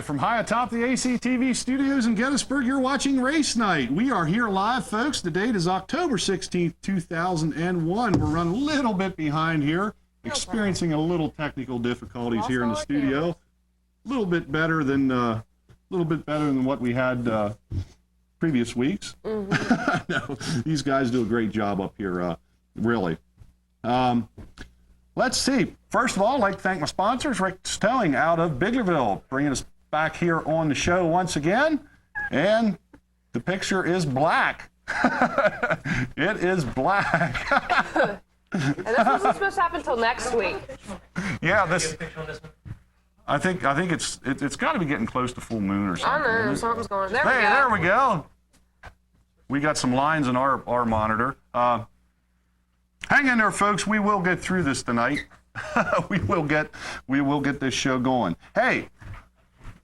Live from high atop the ACTV studios in Gettysburg, you're watching Race Night. We are here live, folks. The date is October 16th, 2001. We're running a little bit behind here, experiencing a little technical difficulties here in the studio. A little bit better than what we had previous weeks. No, these guys do a great job up here, really. Let's see. First of all, I'd like to thank my sponsors, Rick's Towing out of Biglerville, bringing us back here on the show once again. And the picture is black. It is black. And this wasn't supposed to happen until next week. Yeah, this. I think it's got to be getting close to full moon or something. I know, something's going on. There we go. We got some lines in our monitor. Hang in there, folks. We will get through this tonight. we will get this show going. Hey,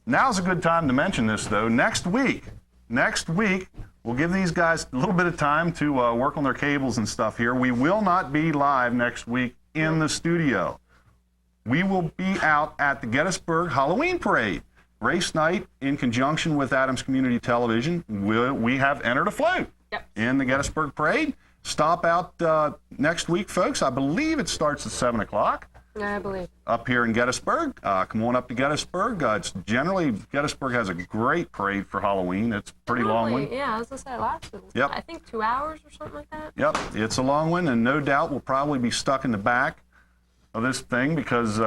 now's a good time to mention this, though. Next week, we'll give these guys a little bit of time to work on their cables and stuff here. We will not be live next week in the studio. We will be out at the Gettysburg Halloween Parade. Race night in conjunction with Adams Community Television. We have entered a float in the Gettysburg Parade. Stop out next week, folks. I believe it starts at 7 o'clock. Yeah, I believe. Up here in Gettysburg. Come on up to Gettysburg. Gettysburg has a great parade for Halloween. It's a pretty long one. Yeah, I was going to say it lasted, I think 2 hours or something like that. Yep, it's a long one, and no doubt we'll probably be stuck in the back of this thing because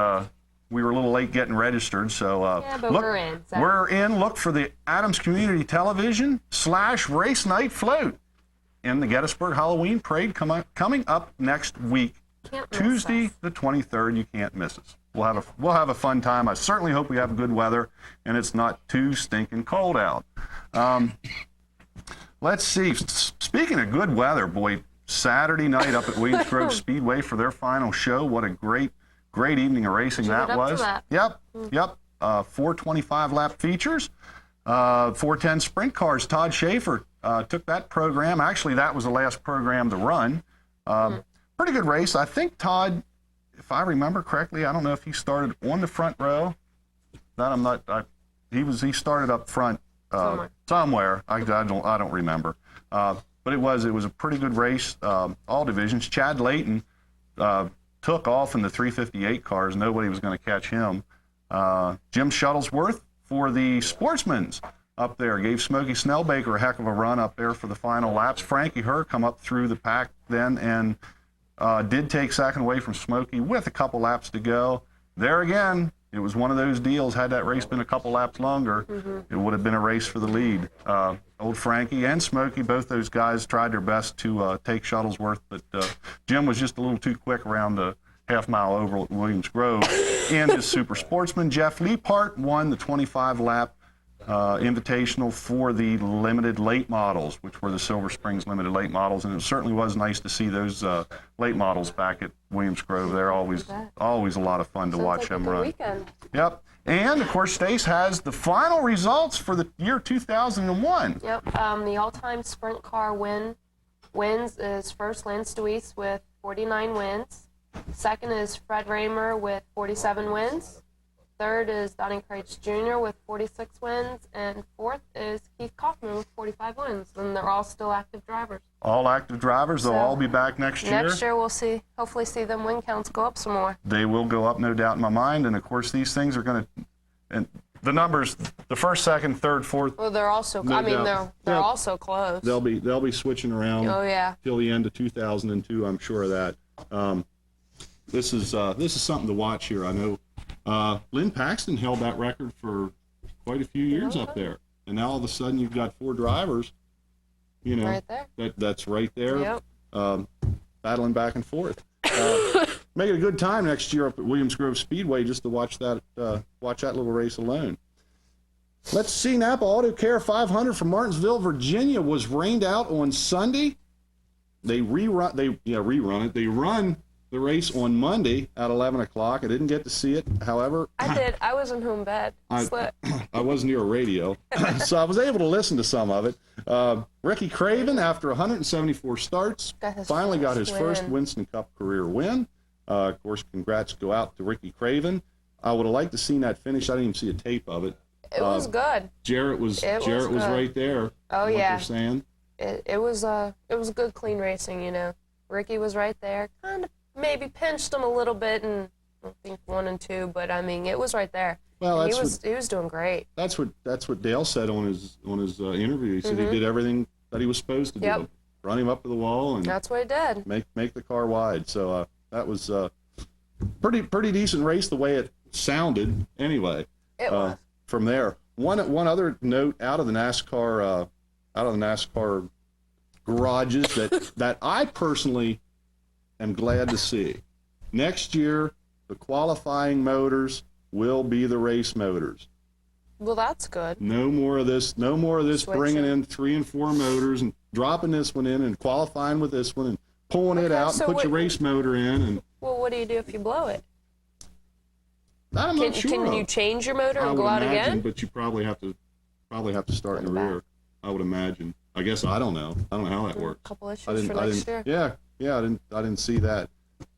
we were a little late getting registered. So yeah, but we're in. So. We're in. Look for the Adams Community Television / Race Night Float in the Gettysburg Halloween Parade coming up next week, Tuesday the 23rd. You can't miss us. We'll have a fun time. I certainly hope we have good weather and it's not too stinking cold out. Let's see. Speaking of good weather, boy, Saturday night up at Williams Grove Speedway for their final show. What a great evening of racing that was. Yep. 4 25-lap features. 410 sprint cars. Todd Schaefer took that program. Actually, that was the last program to run. Pretty good race. I think Todd, if I remember correctly, I don't know if he started on the front row. That I'm not. He started up front somewhere. I don't remember. But it was a pretty good race. All divisions. Chad Layton took off in the 358 cars. Nobody was going to catch him. Jim Shuttlesworth for the Sportsmans up there gave Smokey Snellbaker a heck of a run up there for the final laps. Frankie Herr come up through the pack then and did take second away from Smokey with a couple laps to go. There again, it was one of those deals. Had that race been a couple laps longer, it would have been a race for the lead. Old Frankie and Smokey, both those guys tried their best to take Shuttlesworth, but Jim was just a little too quick around the half-mile oval at Williams Grove. And his super sportsman, Jeff Leapart, won the 25-lap invitational for the limited late models, which were the Silver Springs limited late models. And it certainly was nice to see those late models back at Williams Grove. They're always a lot of fun to watch them run. Weekend. Yep. And, of course, Stace has the final results for the year 2001. Yep. The all-time sprint car wins is first Lance Deweese with 49 wins. Second is Fred Raymer with 47 wins. Third is Donnie Craich Jr. with 46 wins. And fourth is Keith Kaufman with 45 wins. And they're all still active drivers. All active drivers. They'll all be back next year. Next year we'll hopefully see them win counts go up some more. They will go up, no doubt in my mind. And, of course, these things are going to – and the numbers, the first, second, third, fourth. Well, they're also they're also close. They'll be switching around till the end of 2002, I'm sure of that. This is something to watch here. I know Lynn Paxton held that record for quite a few years up there, and now all of a sudden you've got 4 drivers, right there. That's right there, battling back and forth. Make it a good time next year up at Williams Grove Speedway just to watch that little race alone. Let's see. Napa Auto Care 500 from Martinsville, Virginia was rained out on Sunday. They run the race on Monday at 11 o'clock. I didn't get to see it. However, I did. I was in home bed. I was near a radio, so I was able to listen to some of it. Ricky Craven, after 174 starts, finally got his first Winston Cup career win. Of course, congrats go out to Ricky Craven. I would have liked to seen that finish. I didn't even see a tape of it. It was good. Jarrett was right there. Oh what yeah. They're saying. It was good clean racing, you know. Ricky was right there, kind of maybe pinched him a little bit, and I think 1 and 2, but I mean it was right there. Well, he was doing great. That's what Dale said on his interview. He said he did everything that he was supposed to do. Run him up to the wall, and that's what he did. Make the car wide. So that was pretty decent race the way it sounded. Anyway, it was. From there, one other note out of the NASCAR garages that I personally am glad to see. Next year, the qualifying motors will be the race motors. Well, that's good. No more of this Switching. Bringing in 3 and 4 motors and dropping this one in and qualifying with this one and pulling it out and put your race motor in. And well, what do you do if you blow it? I'm not sure. Can you change your motor and go out again? But you probably have to start in the rear. I would imagine. I guess I don't know. I don't know how that works. A couple issues for next year. Yeah. I didn't see that.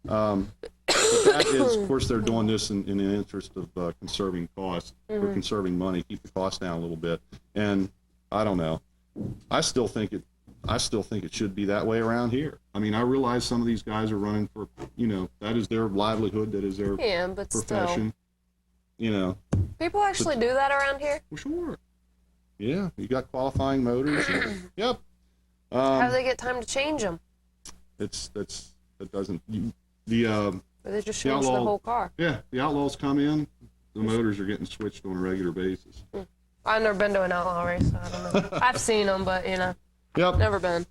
But that is, of course, they're doing this in the interest of conserving costs or conserving money, keep the cost down a little bit. And I don't know. I still think it should be that way around here. I mean, I realize some of these guys are running for, that is their livelihood, that is their profession. Still. People actually do that around here? Well, sure. Yeah, you got qualifying motors. Yep. How do they get time to change them? That doesn't. Or they just change the whole car. Yeah, the Outlaws come in, the motors are getting switched on a regular basis. I've never been to an Outlaw race, so I don't know. I've seen them, but Yep. Never been.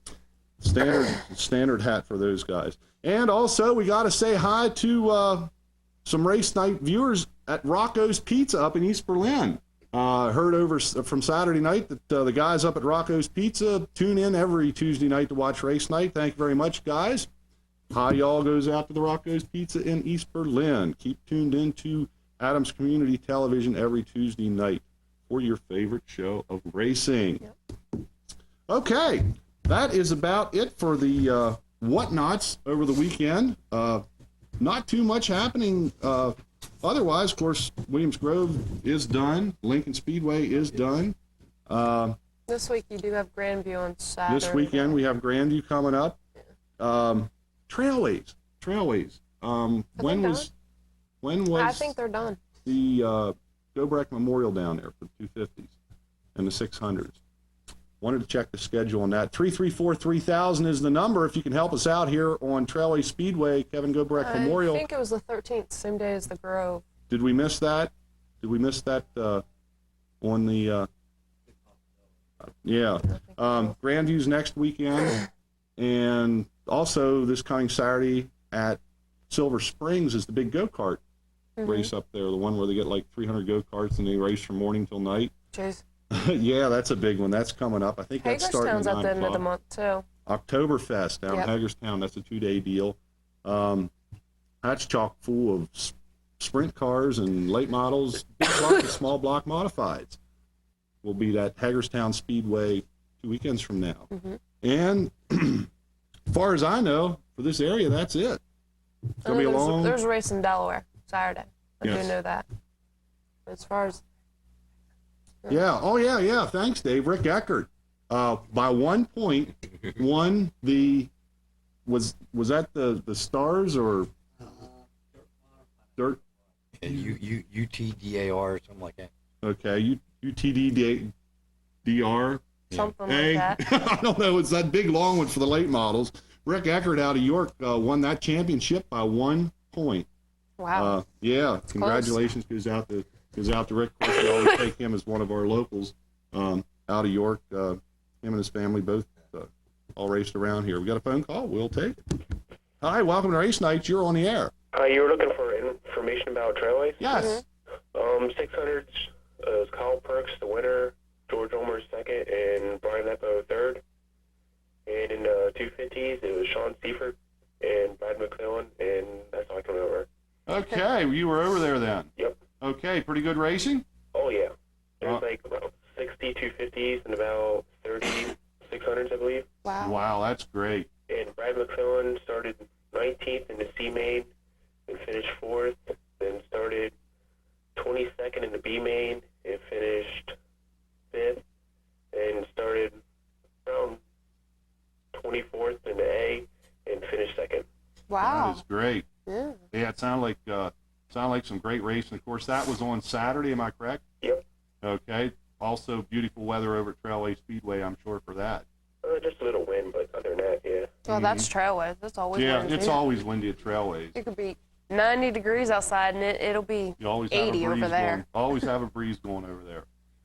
Standard hat for those guys. And also, we got to say hi to some race night viewers at Rocco's Pizza up in East Berlin. Heard over from Saturday night that the guys up at Rocco's Pizza tune in every Tuesday night to watch race night. Thank you very much, guys. Hi, y'all goes out to the Rocco's Pizza in East Berlin. Keep tuned into Adams Community Television every Tuesday night for your favorite show of racing. Yep. Okay, that is about it for the whatnots over the weekend. Not too much happening otherwise. Of course, Williams Grove is done. Lincoln Speedway is done. This week you do have Grandview on Saturday. This weekend we have Grandview coming up. Trailways. When was? I think they're done. The Gobrecht Memorial down there for the 250s and the 600s. Wanted to check the schedule on that. 334-3000 is the number if you can help us out here on Trailway Speedway, Kevin Gobrecht Memorial. I think it was the 13th, same day as the Grove. Did we miss that? On the? Yeah. Grandview's next weekend, and also this coming Saturday at Silver Springs is the big go-kart race up there, the one where they get like 300 go-karts and they race from morning till night. Jeez. Yeah, that's a big one. That's coming up. I think that's starting at 9 at the end of the month, too. Oktoberfest down in Hagerstown. That's a 2-day deal. That's chock full of sprint cars and late models, big block and small block modifieds. Will be at Hagerstown Speedway 2 weekends from now. And as far as I know, for this area, that's it. It's going to be a long... There's a race in Delaware Saturday. I do know that. As far as... Yeah. Oh, yeah. Thanks, Dave. Rick Eckert, by 1 point, won the... Was that the Stars or... Dirt? UTDAR or something like that. Okay, UTDR. Something like that. I don't know. It's that big long one for the late models. Rick Eckert out of York won that championship by 1 point. Wow. Yeah. Congratulations goes out to Rick. Of course, we always take him as one of our locals out of York. Him and his family both all raced around here. We got a phone call. We'll take it. Hi, welcome to Race Night. You're on the air. You were looking for information about Trailways? Yes. 600s is Kyle Perks, the winner, George Ulmer second, and Brian Leppo third. And in 250s, it was Sean Seifert and Brad McClellan, and that's all I can remember. Okay, you were over there then. Yep. Okay, pretty good racing? Oh, yeah. There's like about 60 250s and about 30 600s, I believe. Wow, that's great. And Brad McClellan started 19th in the C main and finished 4th, then started 22nd in the B main and finished started around 24th in the A and finished second. Wow. That is great. Yeah. Yeah, it sounded like some great racing. Of course, that was on Saturday. Am I correct? Yep. Okay. Also, beautiful weather over at Trailway Speedway, I'm sure, for that. Just a little wind, but other than that, yeah. Well, that's Trailways. That's always Yeah, windy. it's always windy at Trailways. It could be 90 degrees outside, and it'll be You always have 80 a breeze over there. going. Always have a breeze going over there.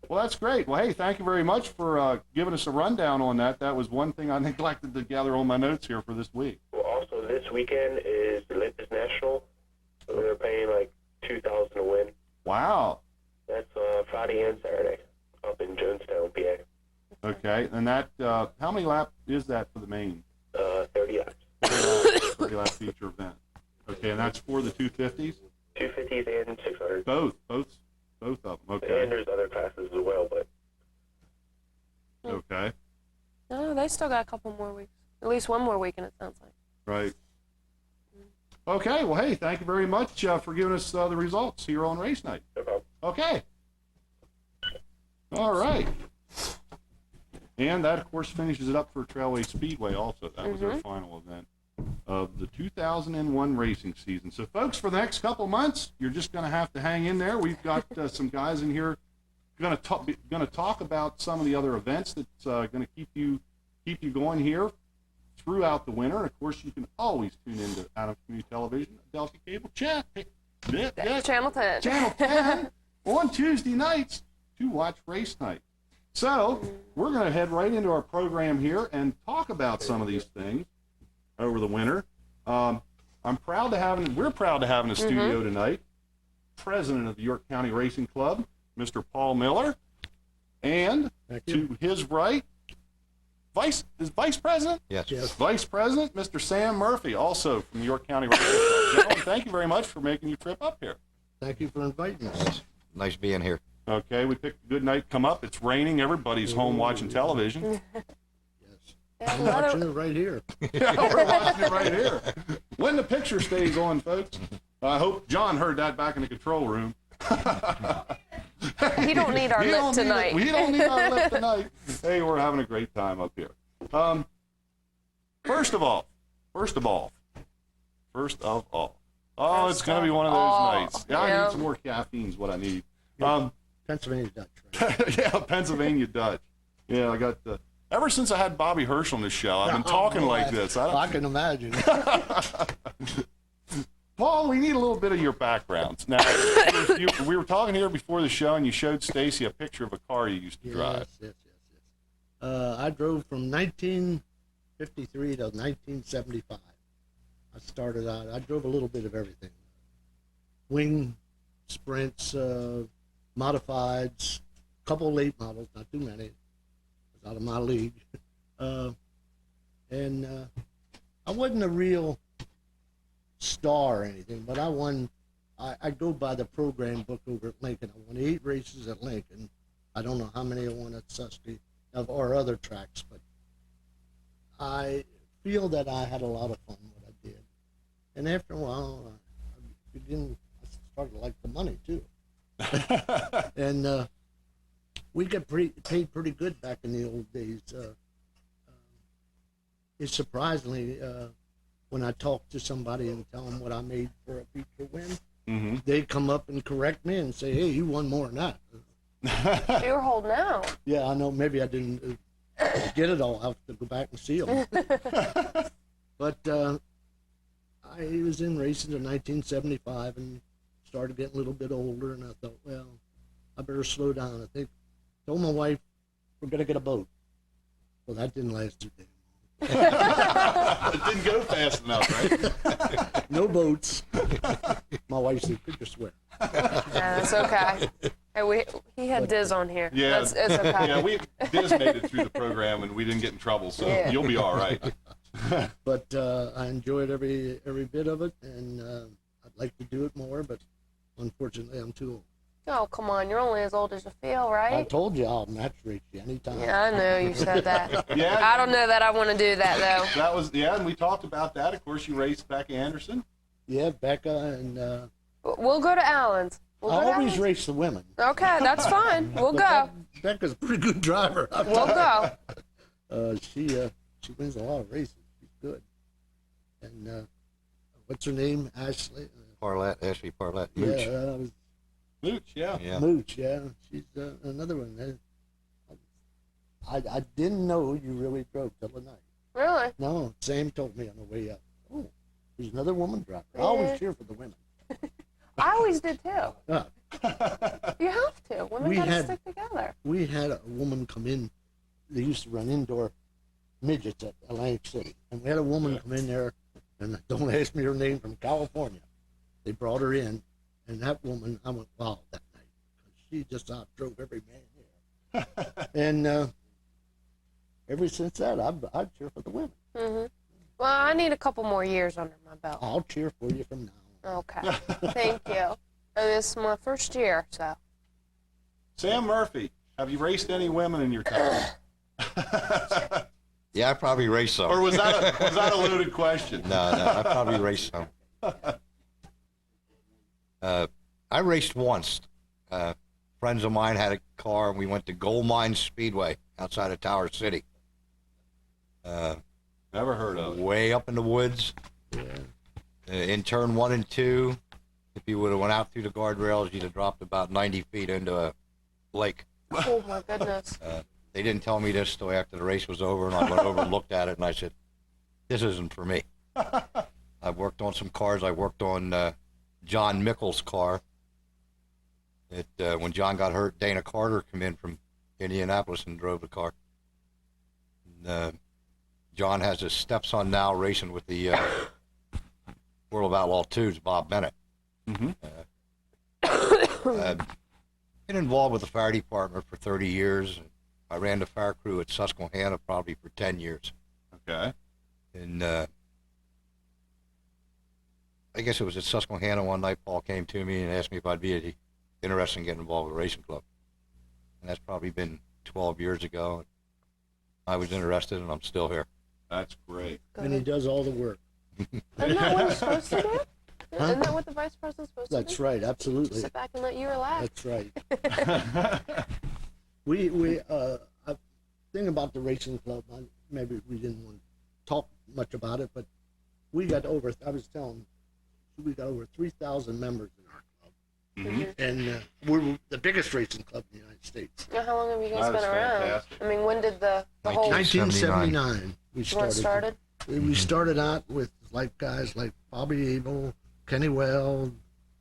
Well, that's great. Well, hey, thank you very much for giving us a rundown on that. That was one thing I neglected to gather on my notes here for this week. Well, also this weekend is the Olympus National. So they're paying like $2,000 to win. Wow. That's Friday and Saturday up in Jonestown, PA. Okay, and that how many laps is that for the main? 30 laps. 30 lap feature event. Okay, and that's for the 250s? 250s and 600s. Both of them. Okay. And there's other classes as well, but Okay. No, they still got a couple more weeks. At least one more weekend, it sounds like. Right. Okay. Well, hey, thank you very much for giving us the results here on race night. no problem. Okay. All right. And that, of course, finishes it up for Trailway Speedway also. That was their final event of the 2001 racing season. So, folks, for the next couple months, you're just going to have to hang in there. We've got some guys in here going to talk about some of the other events that's going to keep you going here throughout the winter. And, of course, you can always tune into Adams Community Television, Delta Cable Channel 10. Channel 10 on Tuesday nights to watch race night. So we're going to head right into our program here and talk about some of these things over the winter. We're proud to have in the studio tonight, President of the York County Racing Club, Mr. Paul Miller, and to his right, Vice President? Yes. Vice President, Mr. Sam Murphy, also from the York County Racing Club. Gentlemen, thank you very much for making your trip up here. Thank you for inviting us. Nice being here. Okay, we picked a good night to come up. It's raining. Everybody's home watching television. Yes. I'm watching it right here. Yeah, we're watching it right here. When the picture stays on, folks. I hope John heard that back in the control room. He don't need our lip tonight. We don't need our lip tonight. Hey, we're having a great time up here. First of all. Oh, it's going to be one of those nights. Yeah, I need some more caffeine is what I need. Pennsylvania Dutch. Right? Yeah, Pennsylvania Dutch. Yeah, I got the. Ever since I had Bobby Herschel on the show, I've been talking like this. I can imagine. Paul, we need a little bit of your background. Now, we were talking here before the show, and you showed Stacy a picture of a car you used to drive. Yes. I drove from 1953 to 1975. I started out. I drove a little bit of everything: wing, sprints, modifieds, couple late models, not too many. It's out of my league. And I wasn't a real star or anything, but I won. I go by the program book over at Lincoln. I won 8 races at Lincoln. I don't know how many I won at Susky or other tracks, but I feel that I had a lot of fun what I did. And after a while, I started to like the money too. And we got paid pretty good back in the old days. It's surprisingly, when I talk to somebody and tell them what I made for a feature win, they come up and correct me and say, "Hey, you won more than that." You were holding out. Yeah, I know. Maybe I didn't get it all. I'll have to go back and see them. But I was in racing in 1975 and started getting a little bit older, and I thought, well, I better slow down. I told my wife, we're going to get a boat. Well, that didn't last too damn long. It didn't go fast enough, right? No boats. My wife said, "Could you swear?" Yeah, that's okay. Hey, he had Diz on here. Yeah, it's okay. Yeah, Diz made it through the program, and we didn't get in trouble, so you'll be all right. But I enjoyed every bit of it, and I'd like to do it more, but unfortunately, I'm too old. Oh, come on. You're only as old as you feel, right? I told you I'll match race you anytime. Yeah, I know you said that. Yeah. I don't know that I want to do that, though. That was, and we talked about that. Of course, you raced Becca Anderson. Yeah, Becca and We'll go to Allen's. We'll I go always down. race the women. Okay, that's fine. We'll go. Becca's a pretty good driver. We'll go. She wins a lot of races. She's good. And what's her name? Ashley. Ashley Parlett. Mooch. Yeah, Mooch, yeah. Yeah. Mooch. Yeah, she's another one. I didn't know you really drove till the night. Really? No, Sam told me on the way up. Oh, there's another woman driver. I Yeah. always cheer for the women. I always did too. Uh, You have to. Women We gotta had- stick together. we had a woman come in. They used to run indoor midgets at Atlantic City, and we had a woman come in there, and don't ask me her name, from California. They brought her in, and that woman, I went wild that night. She just outdrove every man there. And ever since that, I cheer for the women. Well, I need a couple more years under my belt. I'll cheer for you from now on. Okay. Thank you. And this is my first year, so. Sam Murphy, have you raced any women in your time? Yeah, I probably raced some. Or was that a loaded question? No, I probably raced some. I raced once. Friends of mine had a car, and we went to Gold Mine Speedway outside of Tower City. Never heard of it. Way up in the woods. In turn 1 and 2, if you would have went out through the guardrails, you'd have dropped about 90 feet into a lake. Oh my goodness. They didn't tell me this till after the race was over, and I went over and looked at it, and I said, this isn't for me. I worked on some cars. I worked on John Mickles' car. When John got hurt, Dana Carter came in from Indianapolis and drove the car. And, John has his stepson now racing with the World of Outlaw 2's Bob Bennett. Mm-hmm. I've been involved with the fire department for 30 years. I ran the fire crew at Susquehanna probably for 10 years. Okay. And I guess it was at Susquehanna one night, Paul came to me and asked me if I'd be interested in getting involved with a racing club. And that's probably been 12 years ago. I was interested, and I'm still here. That's great. And he does all the work. Isn't that what he's supposed to do? Huh? Isn't that what the vice president's supposed to do? That's right, absolutely. Sit back and let you relax. That's right. We thing about the racing club, maybe we didn't want to talk much about it, but we got over, I was telling, we got over 3,000 members in our club. And we're the biggest racing club in the United States. Now, how long have you guys That been is around? fantastic. I mean, when did the whole 1979 we when it started? We started out with guys like Bobby Abel, Kenny Weld,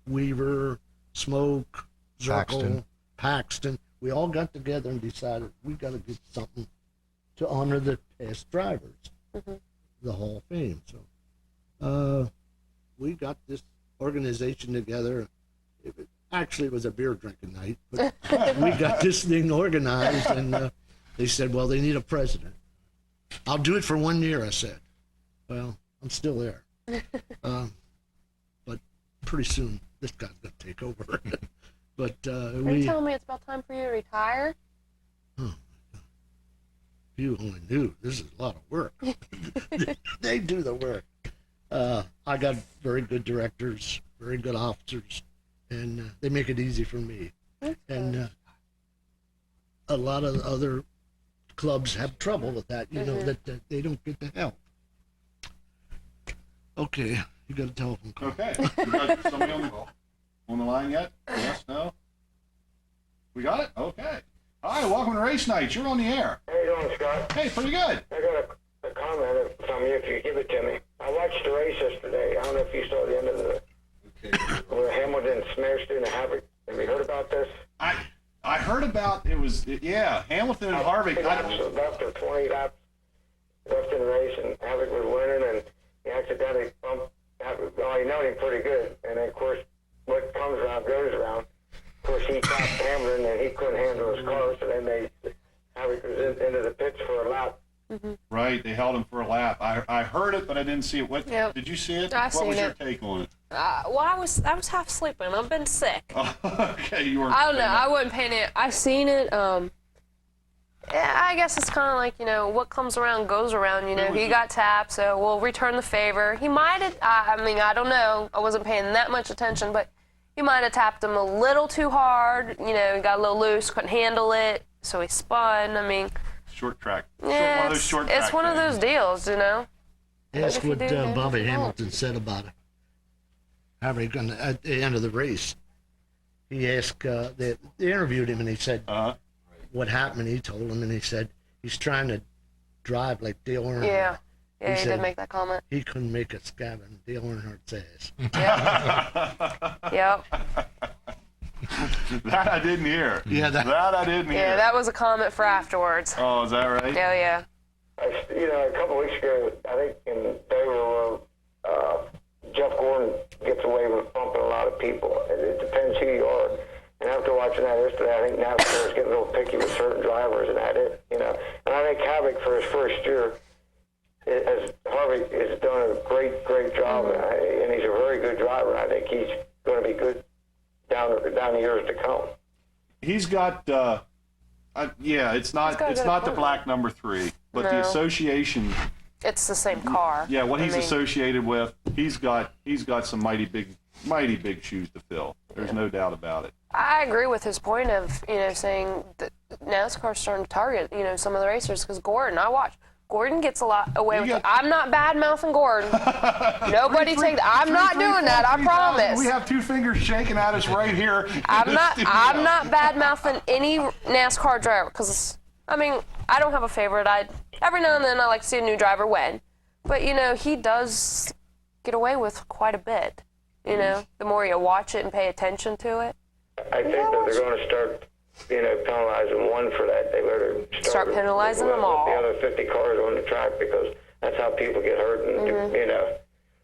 Weaver, Smoke, Zirkle, Paxton. We all got together and decided we got to do something to honor the past drivers, the Hall of Fame. So we got this organization together. Actually, it was a beer drinking night, but we got this thing organized, and they said, well, they need a president. I'll do it for 1 year, I said. Well, I'm still there. But pretty soon, this guy's going to take over. But Are you telling me it's about time for you to retire? you only knew, this is a lot of work. They do the work. I got very good directors, very good officers, and they make it easy for me. And a lot of other clubs have trouble with that, you know, that they don't get the help. Okay, you got a telephone call. Okay. You got somebody on the line yet? Yes, no? We got it? Okay. Hi, welcome to Race Night. You're on the air. How you doing, Scott? Hey, pretty good. I got a comment from you if you give it to me. I watched the race yesterday. I don't know if you saw the end of the where Hamilton smashed into Havoc. Have you heard about this? I heard about Hamilton and Harvick. Left or 20 laps left in the race, and Havoc was winning, and he accidentally bumped Havoc. Well, you know him pretty good, and then, of course, what comes around goes around. Of course, he topped Hamilton, and he couldn't handle his car, so then Havoc was into the pits for a lap. Right, they held him for a lap. I heard it, but I didn't see it. What? Yep. Did you see it? I what seen was your it. take on it? Well, I was half sleeping. I've been sick. Okay, you were. I don't know. I wasn't paying it. I seen it. Yeah, I guess it's kind of like, you know, what comes around goes around. You know, he got tapped, so we'll return the favor. He might have. I mean, I don't know. I wasn't paying that much attention, but he might have tapped him a little too hard. You know, he got a little loose, couldn't handle it, so he spun. I mean, Short track. yeah, One of those short track it's one of those deals, you know. Ask if you what do that, Bobby you Hamilton said about it. At the end of the race, he asked, they interviewed him, and he said what happened. He told him, and he said he's trying to drive like Dale Earnhardt. Yeah, He he said- did make that comment. He couldn't make a scab in Dale Earnhardt's ass. Yep. That I didn't hear. Yeah, that- I didn't hear. Yeah, that was a comment for afterwards. Oh, is that right? Yeah, yeah. You know, a couple weeks ago, I think in Dover, Jeff Gordon gets away with bumping a lot of people. It depends who you are. And after watching that yesterday, I think NASCAR is getting a little picky with certain drivers, and you know. And I think Havoc for his first year, Harvick has done a great job, and he's a very good driver. I think he's going to be good down the years to come. He's got. It's not got a good the equipment. black number 3, but the No. association. It's the same car. Yeah, what he's I mean, associated with, he's got some mighty big shoes to fill. There's no doubt about it. I agree with his point of, you know, saying that NASCAR's starting to target, you know, some of the racers, because Gordon gets a lot away with it. I'm not bad-mouthing Gordon. Nobody take that. I'm not doing that, I promise. We have 2 fingers shaking at us right here. I'm not bad-mouthing any NASCAR driver, because, I mean, I don't have a favorite. Every now and then I like to see a new driver win. But, you know, he does get away with quite a bit. You know, the more you watch it and pay attention to it. I think that they're going to start, you know, penalizing one for that. They better Start penalizing them all. The other 50 cars on the track, because that's how people get hurt, and you know.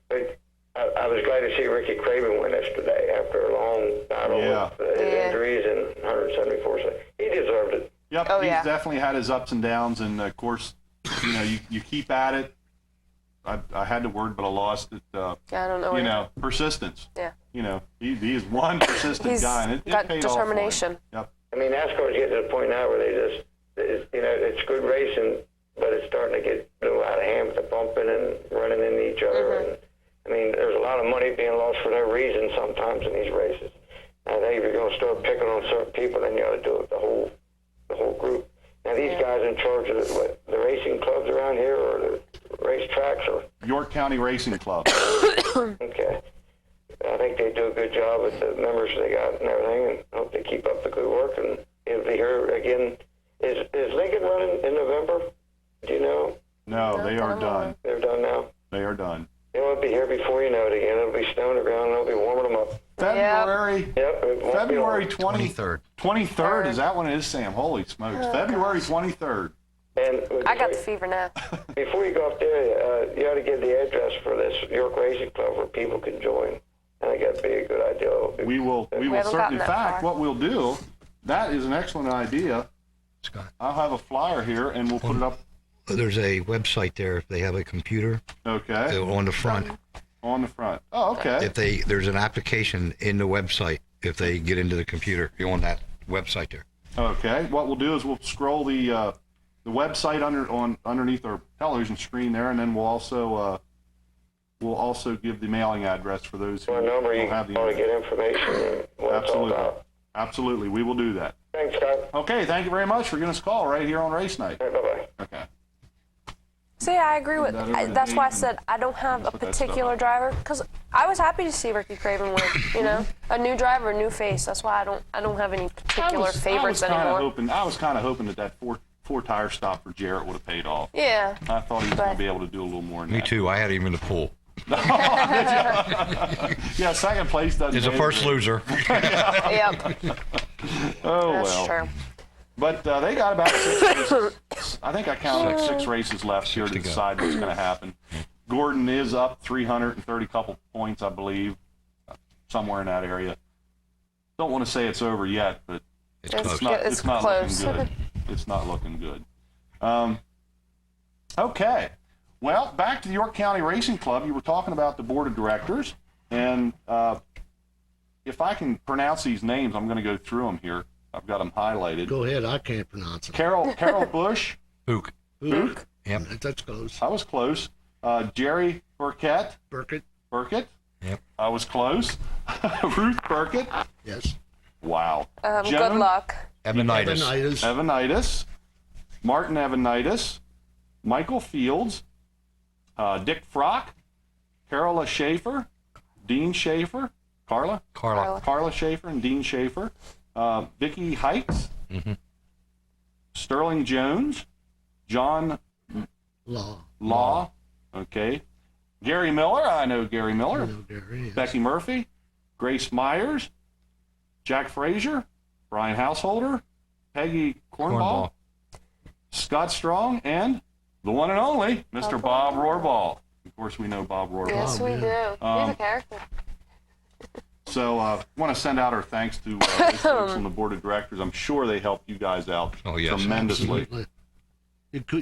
But I was glad to see Ricky Craven win yesterday after a long battle with his injuries and 174. So he deserved it. Yep, Oh, he's yeah. definitely had his ups and downs, and of course, you know, you keep at it. I had the word, but I lost it. I don't know. You know, persistence. Yeah. You know, he is one persistent He's guy, and it got paid off for him. determination. Yep. I mean, NASCAR's getting to the point now where you know, it's good racing, but it's starting to get a little out of hand with the bumping and running into each other. And I mean, there's a lot of money being lost for no reason sometimes in these races. I think if you're going to start picking on certain people, then you ought to do it the whole group. Now, these guys in charge of the racing clubs around here, or the racetracks, or York County Racing Club. okay. I think they do a good job with the members they got and everything, and I hope they keep up the good work. And it'll be here again. Is Lincoln running in November? Do you know? No, they are done. They're done now. They are done. It'll be here before you know it again. It'll be snow on the ground, and they'll be warming them up. February. Yep. it won't be February long. 23rd. 23rd, is that when it is, Sam? Holy smokes. February 23rd. And I got the fever now. before you go up there, you ought to give the address for this York Racing Club where people can join. I think that'd be a good idea. We will haven't certainly, gotten in that fact, far. what we'll do, that is an excellent idea. Scott, I'll have a flyer here and we'll put it up, there's a website there. If they have a computer okay, on the front, on the front. Oh, okay. there's an application in the website. If they get into the computer, you're on that website there. Okay. What we'll do is we'll scroll the website underneath our television screen there, and then we'll also give the mailing address for those who For a number, you don't have can the probably internet. get information and what it's all Absolutely. about. Absolutely. We will do that. Thanks, Scott. Okay. Thank you very much for giving us a call right here on race night. All right, bye-bye. Okay. See, I agree with. That over the That's why I date said I don't have a put that stuff particular up. driver, because I was happy to see Ricky Craven win. You know, a new driver, a new face. That's why I don't have any particular favorites anymore. I was kind of hoping that four tire stop for Jarrett would have paid off. Yeah. I thought he was going But- to be able to do a little more than Me that. too. I had him in the pool. Yeah, second place doesn't. He's the pay first the- loser. Yep. Oh That's well. true. But they got about 6 races. I think I counted 6 races left here to to go. decide what's going to happen. Gordon is up 330 couple points, I believe, somewhere in that area. Don't want to say it's over yet, but It's It's close. it's not. It's It's not close. looking good. It's not looking good. Okay. Well, back to the York County Racing Club. You were talking about the board of directors, and if I can pronounce these names, I'm going to go through them here. I've got them highlighted. Go ahead, I can't pronounce it. Carol Bush. Hook. Hook. Yep. That's close. I was close. Jerry Burkett. Burkett, Burkett. Yep. I was close. Ruth Burkett. Yes. Wow. Good Joan luck. Evanitis. Evanitis. Evanitis. Martin Evanitis. Michael Fields. Dick Frock. Carola Schaefer. Dean Schaefer. Carla. Carla Schaefer and Dean Schaefer. Vicky Heights. Mhm. Sterling Jones. John Law. Okay. Gary Miller. I know Gary Miller. I know Gary, yes. Becky Murphy. Grace Myers. Jack Frazier. Brian Householder. Peggy Cornball. Scott Strong. And the one and only Mr. Bob Rohrball. Of course, we know Bob Rohrball. Yes, we do. He's a character. So I want to send out our thanks to those folks on the board of directors. I'm sure they helped you guys out Oh, yes. tremendously. Absolutely.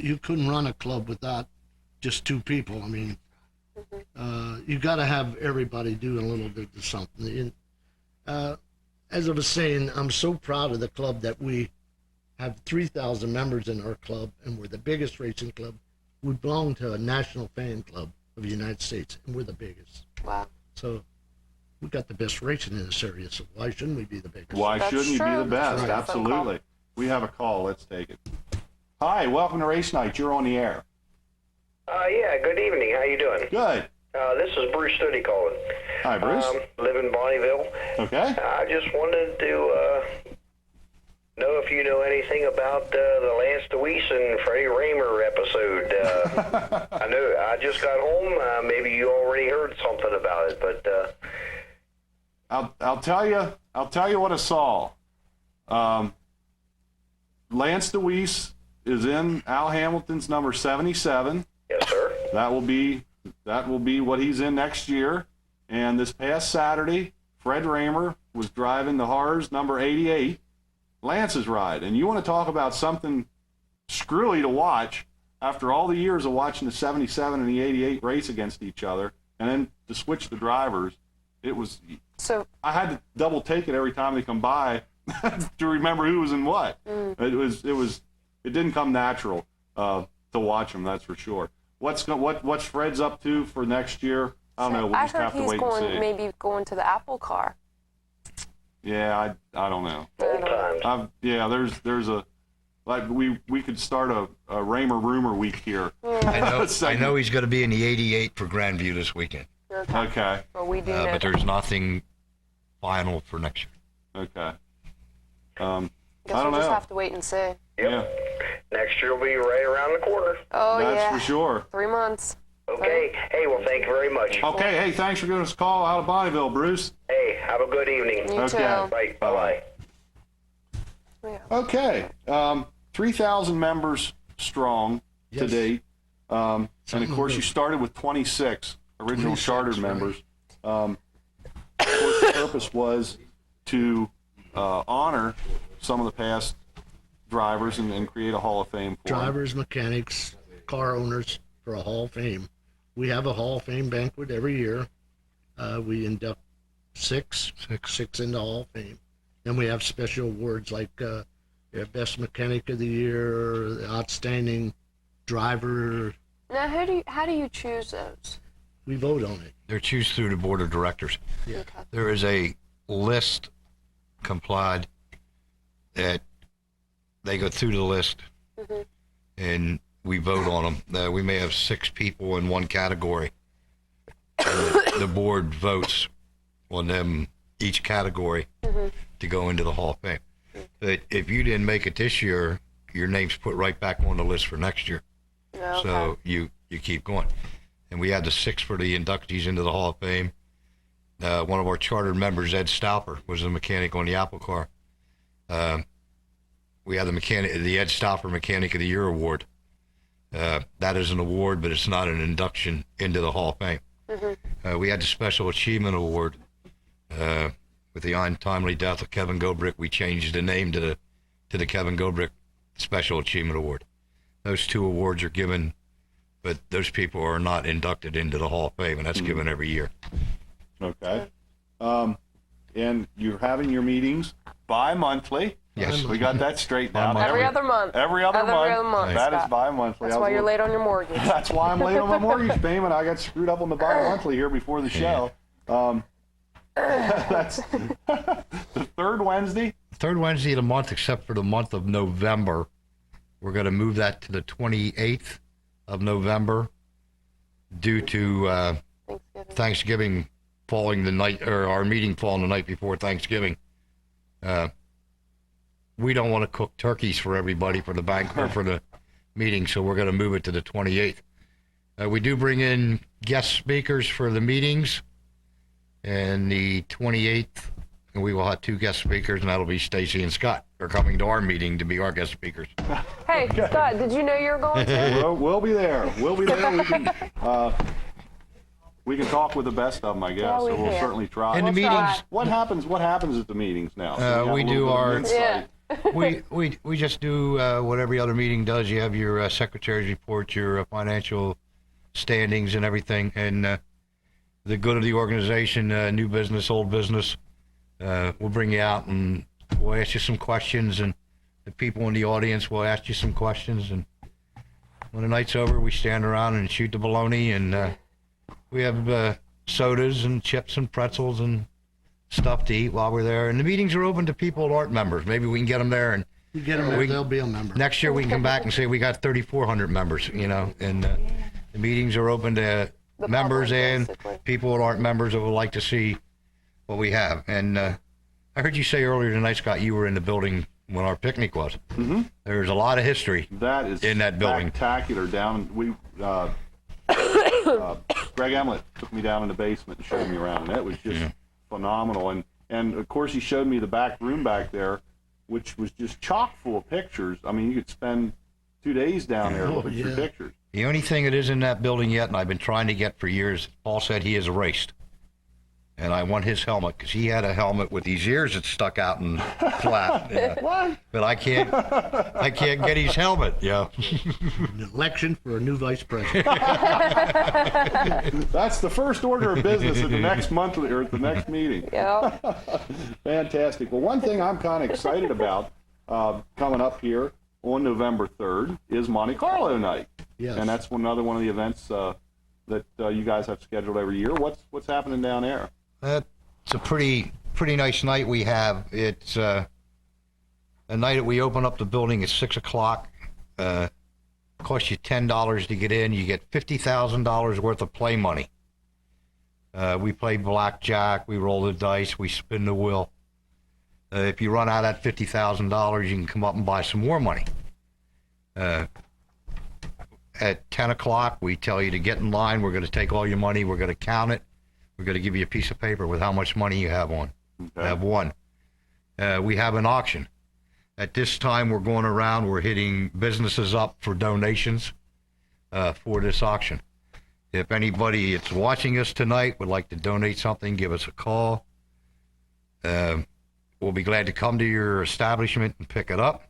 You couldn't run a club without just two people. I mean, you got to have everybody do a little bit of something. And, as I was saying, I'm so proud of the club that we have 3,000 members in our club, and we're the biggest racing club. We belong to a national fan club of the United States, and we're the biggest. Wow. So we got the best racing in this area, so why shouldn't we be the biggest? Why That's shouldn't you be true. the best? Right. Absolutely. We have a call. Let's take it. Hi, welcome to Race Night. You're on the air. Yeah, good evening. How you doing? Good. This is Bruce Studi calling. Hi, Bruce. Live in Bonneville. Okay. I just wanted to know if you know anything about the Lance Deweese and Freddie Raymer episode. I know I just got home. Maybe you already heard something about it, but I'll tell you what I saw. Lance Deweese is in Al Hamilton's number 77. yes, sir. That will be what he's in next year. And this past Saturday, Fred Raymer was driving the Haas number 88, Lance's ride. And you want to talk about something screwy to watch after all the years of watching the 77 and the 88 race against each other, and then to switch the drivers. It was, So, I had to double take it every time they come by to remember who was in what. It didn't come natural to watch them, that's for sure. What's Fred's up to for next year? I don't know. We'll I just heard have to he's wait and see. going, maybe going to the Apple car. Yeah, I don't know. Old times. There's a, like, we could start a Raymer rumor week here. I know he's going to be in the 88 for Grandview this weekend, Okay. Well, we do know but that. there's nothing final for next year. Okay. Guess I we'll don't just know. have to wait and see. Yeah, Next year will be right around the corner. Oh, that's yeah. for sure. 3 months. Okay. Hey, well, thank you very much. Okay, hey, thanks for giving us a call out of Bonneville, Bruce. Hey, have a good evening. You Okay. too. Bye. Bye-bye. Yeah. Okay, 3,000 members strong to Yes. date. And of Something course, to you do. started with 26 original 26, chartered right. members. Of course, the purpose was to honor some of the past drivers and create a Hall of Fame for them. Drivers, mechanics, car owners for a Hall of Fame. We have a Hall of Fame banquet every year. We induct six in the Hall of Fame. Then we have special awards like Best Mechanic of the Year, Outstanding Driver. Now, how do you choose those? We vote on it. They're choose through the board of directors. Yeah. Okay. There is a list complied that they go through the list and we vote on them. We may have 6 people in one category. And the board votes on them, each category, to go into the Hall of Fame. But if you didn't make it this year, your name's put right back on the list for next year. Okay. So you keep going. And we had the 6 for the inductees into the Hall of Fame. One of our chartered members, Ed Staupper, was a mechanic on the Apple car. We had the Ed Staupper Mechanic of the Year award. That is an award, but it's not an induction into the Hall of Fame. We had the Special Achievement Award. With the untimely death of Kevin Gobrick, we changed the name to the Kevin Gobrick Special Achievement Award. Those 2 awards are given, but those people are not inducted into the Hall of Fame, and that's given every year. Okay. And you're having your meetings bi-monthly. Yes. We got that straightened out. Every other month. Every other month. That is Scott. bi-monthly. That's why you're late on your mortgage. That's why I'm late on my mortgage payment. I got screwed up on the bi-monthly here before the show. That's the third Wednesday. Third Wednesday of the month, except for the month of November. We're going to move that to the 28th of November due to Thanksgiving falling the night, or our meeting falling the night before Thanksgiving. We don't want to cook turkeys for everybody for the bank or for the meeting, so we're going to move it to the 28th. We do bring in guest speakers for the meetings, and the 28th, we will have 2 guest speakers, and that'll be Stacy and Scott. Are coming to our meeting to be our guest speakers. Hey, Scott, did you know you were going to? We'll be there. We'll be there. We can talk with the best of them, I guess. Yeah, we so we'll can. certainly try. And the We'll try. meetings, What happens at the meetings now? So we have a do little bit of our- insight. Yeah. we just do what every other meeting does. You have your secretary's report, your financial standings and everything, and the good of the organization, new business, old business. We'll bring you out and we'll ask you some questions, and the people in the audience will ask you some questions. And when the night's over, we stand around and shoot the baloney, and we have sodas and chips and pretzels and stuff to eat while we're there. And the meetings are open to people that aren't members. Maybe we can get them there, and You get them there, they'll be a member. next year we can come back and say we got 3,400 members, you know. And the meetings are open to The members public, and basically. people that aren't members that would like to see what we have. And I heard you say earlier tonight, Scott, you were in the building when our picnic was. Mm-hmm. There's a lot of history. That is In that building. spectacular. Greg Emlett took me down in the basement and showed me around, and it was just phenomenal. And of course he showed me the back room back there, which was just chock full of pictures. I mean, you could spend 2 days down there looking through yeah. pictures. The only thing that is in that building yet, and I've been trying to get for years, Paul said he is erased. And I want his helmet, because he had a helmet with these ears that stuck out and flat. What? But I can't get his helmet, yeah. An election for a new vice president. That's the first order of business at the next monthly or at the next meeting. Yeah. Fantastic. Well, one thing I'm kind of excited about coming up here on November 3rd is Monte Carlo night. Yes. And that's another one of the events that you guys have scheduled every year. What's happening down there? It's a pretty nice night we have. It's a night that we open up the building at 6 o'clock. Costs you $10 to get in. You get $50,000 worth of play money. We play blackjack. We roll the dice. We spin the wheel. If you run out of that $50,000, you can come up and buy some more money. At 10 o'clock, we tell you to get in line. We're going to take all your money. We're going to count it. We're going to give you a piece of paper with how much money you have on. Okay. Have won. We have an auction. At this time, we're going around. We're hitting businesses up for donations for this auction. If anybody that's watching us tonight would like to donate something, give us a call. We'll be glad to come to your establishment and pick it up.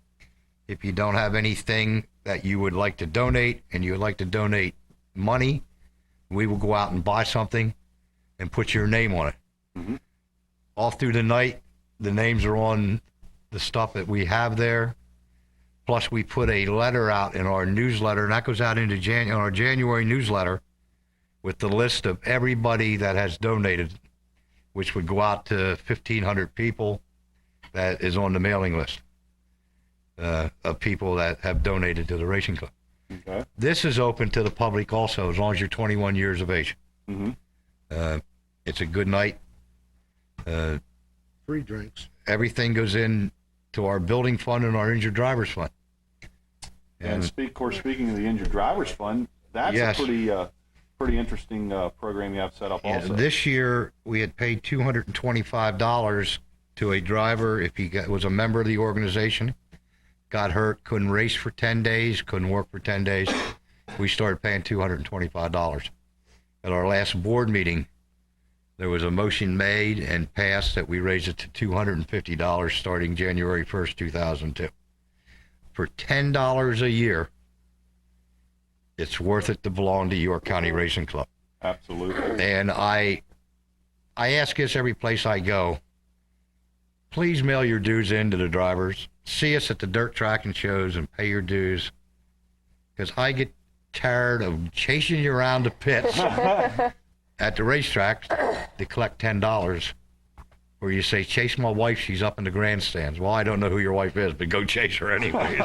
If you don't have anything that you would like to donate and you would like to donate money, we will go out and buy something and put your name on it. Mm-hmm. All through the night, the names are on the stuff that we have there. Plus, we put a letter out in our newsletter, and that goes out into our January newsletter with the list of everybody that has donated, which would go out to 1,500 people that is on the mailing list of people that have donated to the racing club. Okay. This is open to the public also, as long as you're 21 years of age. Mm-hmm. It's a good night. Free drinks. Everything goes in to our building fund and our injured drivers fund. And of course, speaking of the Injured Drivers Fund, that's Yes. a pretty interesting program you have set up also. This year, we had paid $225 to a driver if he was a member of the organization, got hurt, couldn't race for 10 days, couldn't work for 10 days. We started paying $225. At our last board meeting, there was a motion made and passed that we raise it to $250 starting January 1st, 2002. For $10 a year, it's worth it to belong to York County Racing Club. Absolutely. And I ask this every place I go, please mail your dues in to the drivers. See us at the dirt track and shows and pay your dues. Because I get tired of chasing you around the pits at the racetrack, they collect $10. Where you say, chase my wife, she's up in the grandstands. Well, I don't know who your wife is, but go chase her anyways.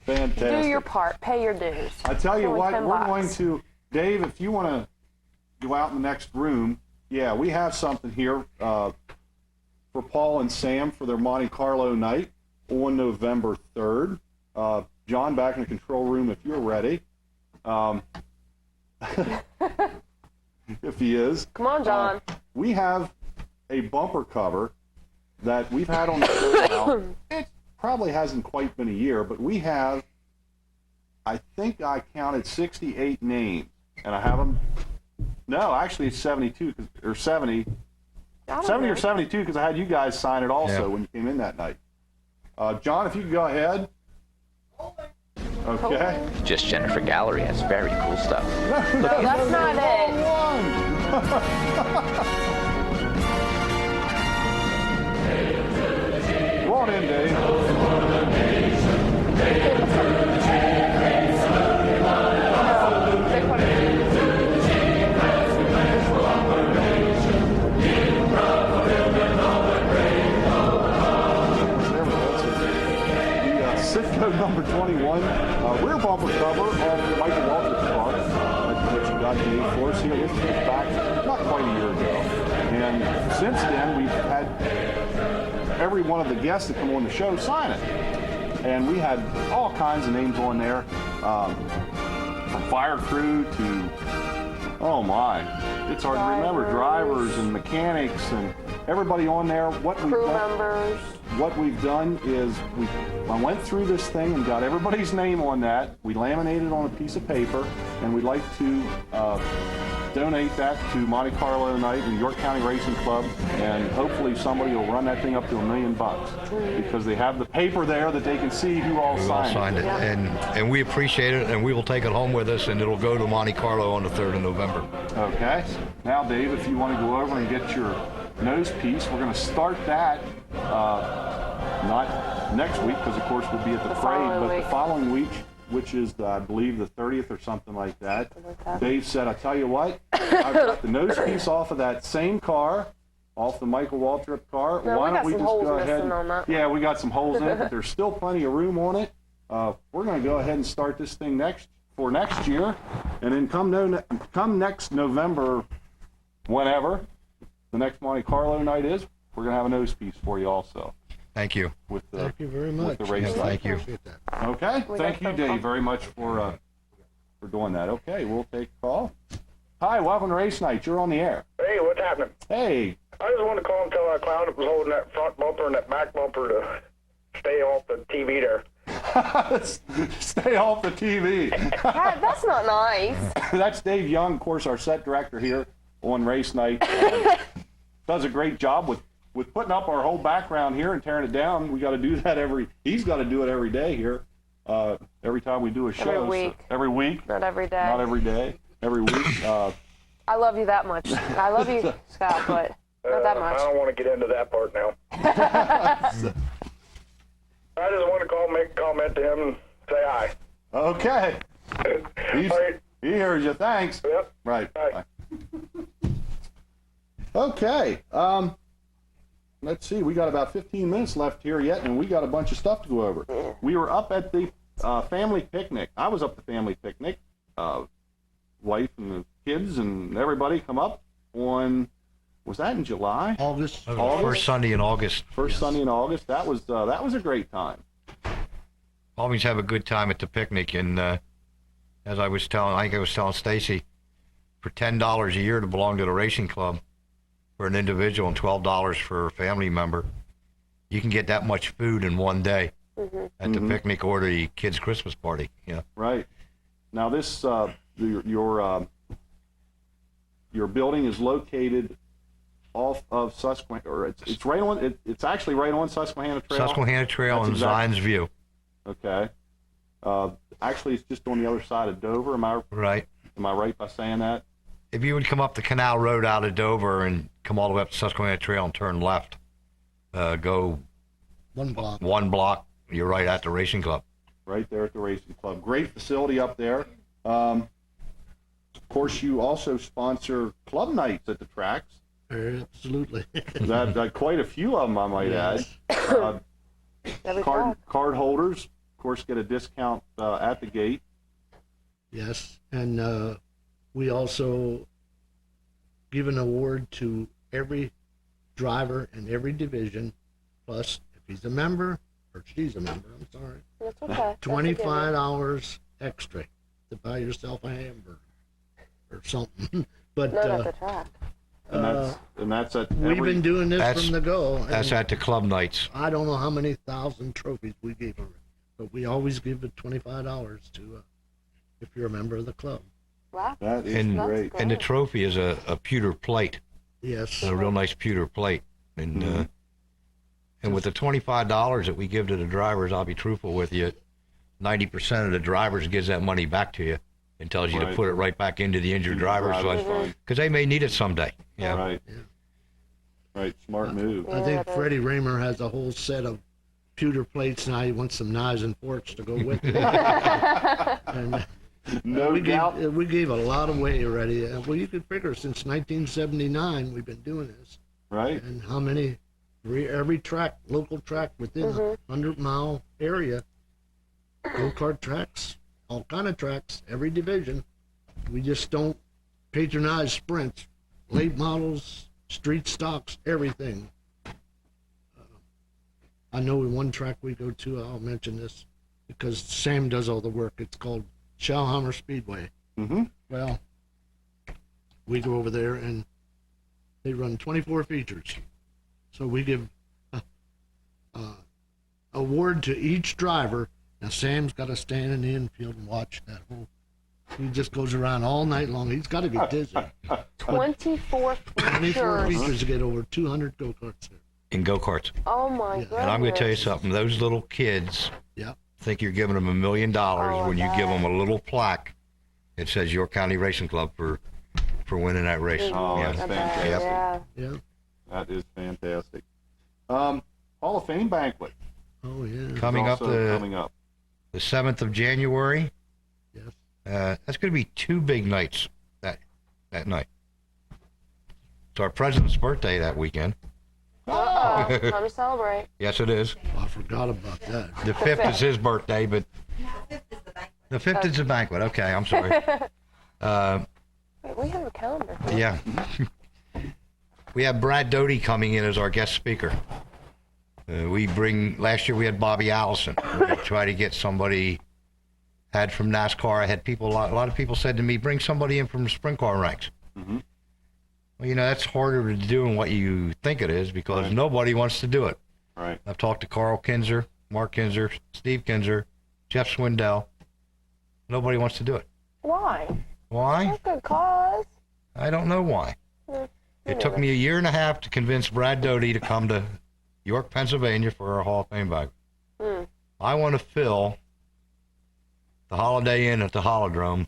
Fantastic. Do your part. Pay your dues. I tell you Only what, $10. we're going to, Dave, if you want to go out in the next room, yeah, we have something here for Paul and Sam for their Monte Carlo night on November 3rd. John, back in the control room if you're ready. If he is. Come on, John. We have a bumper cover that we've had on the show now. It probably hasn't quite been a year, but we have, I think I counted 68 names, and I have them. No, actually it's 72 or 70. 70 or 72 because I had you guys sign it also when you came in that night. John, if you could go ahead. Okay. Just Jennifer Gallery. That's very cool stuff. No, that's not it. Come on in, Dave. Sitco number 21, rear bumper cover of Michael Waltrip's car, which you got Dave for us here. This was back not quite a year ago. And since then, we've had every one of the guests that come on the show sign it. And we had all kinds of names on there, from fire crew to, oh my, it's hard to remember, drivers and mechanics and everybody on there. Crew members. What we've done is I went through this thing and got everybody's name on that. We laminated on a piece of paper, and we'd like to donate that to Monte Carlo night in York County Racing Club, and hopefully somebody will run that thing up to $1 million because they have the paper there that they can see who all signed it. Yeah. And we appreciate it, and we will take it home with us, and it'll go to Monte Carlo on the 3rd of November. Okay. Now, Dave, if you want to go over and get your nose piece, we're going to start that not next week because, of course, we'll be at the parade, but the following week, which is, I believe, the 30th or something like that. Dave said, I tell you what, I've got the nose piece off of that same car, off the Michael Waltrip car. No, why don't we just go ahead and, yeah, we got some holes in it, but there's still plenty of room on it. We're going to go ahead and start this thing next year, and then come next November, whenever the next Monte Carlo night is, we're going to have a nose piece for you also. Thank you. Thank you very much. With the race Thank you. Okay. Thank you, Dave, very much for doing that. Okay, we'll take a call. Hi, welcome to Race Night. You're on the air. Hey, what's happening? Hey. I just wanted to call and tell that clown that was holding that front bumper and that back bumper to stay off the TV there. Stay off the TV. That's not nice. That's Dave Young, of course, our set director here on Race Night. Does a great job with putting up our whole background here and tearing it down. We got to do that he's got to do it every day here. Every time we do a show. Every week. So every week. Not every day. Not every day. Every week. I love you that much. I love you, Scott, but not that much. I don't want to get into that part now. I just want to call, make a comment to him and say hi. Okay. Right. He hears you. Thanks. Yep. Right. Bye. Okay. Let's see. We got about 15 minutes left here yet, and we got a bunch of stuff to go over. We were up at the family picnic. I was up at the family picnic. Wife and the kids and everybody come up on, was that in July? August. First Sunday in August. First Sunday in August. That was a great time. Always have a good time at the picnic, and as I was telling Stacy, for $10 a year to belong to the racing club for an individual and $12 for a family member, you can get that much food in one day at the picnic or the kids' Christmas party. Yeah. Right. Now this your building is located off of Susquehanna, or it's right on. It's actually right on Susquehanna Trail. Susquehanna Trail and Zions View. Okay. Actually, it's just on the other side of Dover. Am I right by saying that? If you would come up the Canal Road out of Dover and come all the way up to Susquehanna Trail and turn left, go 1 block. 1 block, you're right at the racing club. Right there at the racing club. Great facility up there. Of course, you also sponsor club nights at the tracks. Absolutely. That quite a few of them, I might add. Every track. Card holders, of course, get a discount at the gate. Yes, and we also give an award to every driver in every division, plus if he's a member, or she's a member, I'm sorry, That's okay. That's a 25 hours extra to buy yourself a hamburger or something. But given. Not at the track. And that's at we've been doing this That's- from the go. That's and at the club nights. I don't know how many thousand trophies we gave her, but we always give it $25 to if you're a member of the club. Wow. That is And- great. And the trophy is a pewter plate, Yes. a real nice pewter plate. And and with the $25 that we give to the drivers, I'll be truthful with you, 90% of the drivers gives that money back to you and tells you to Right. put it right back into the injured drivers Driver's fund, fund. because they may need it someday. Yeah. Right. Yeah. Right. Smart move. I think Freddie Raymer has a whole set of pewter plates now. He wants some knives and forks to go with it. And No we doubt. gave a lot away already. Well, you could figure since 1979 we've been doing this, Right. and how many every track, local track within a 100-mile area, go-kart tracks, all kind of tracks, every division. We just don't patronize sprints, late models, street stocks, everything. I know one track we go to, I'll mention this because Sam does all the work. It's called Shellhammer Speedway. Mm-hmm. Well, we go over there and they run 24 features. So we give award to each driver. Now Sam's got to stand in the infield and watch that whole. He just goes around all night long. He's got to get dizzy. 24 24 features. features to get over 200 go-karts there. In go-karts. Oh my Yeah. goodness. And I'm going to tell you something. Those little kids Yeah. think you're giving them $1 million Oh, when you I give bet. them a little plaque that says York County Racing Club for winning that race. Oh, Yeah. that's I bet, fantastic. Yeah. Yeah. That is fantastic. Hall of Fame banquet. Oh yeah. is Coming up also coming up. the 7th of January. Yes. That's going to be 2 big nights that night. It's our president's birthday that weekend. Uh-oh. Time to celebrate. Yes, it is. I forgot about that. The 5th is his birthday, but the 5th is the banquet. Okay, I'm sorry. Wait, we have a calendar. Yeah. We have Brad Doty coming in as our guest speaker. Last year we had Bobby Allison. We try to get somebody, had from NASCAR. I had people, a lot of people said to me, bring somebody in from the sprint car ranks. Mm-hmm. Well, that's harder to do than what you think it is because Right. nobody wants to do it. Right. I've talked to Carl Kinzer, Mark Kinzer, Steve Kinzer, Jeff Swindell. Nobody wants to do it. Why? Why? That's a good cause. I don't know why. It took me 1.5 years to convince Brad Doty to come to York, Pennsylvania for our Hall of Fame banquet. I want to fill the Holiday Inn at the Holodrome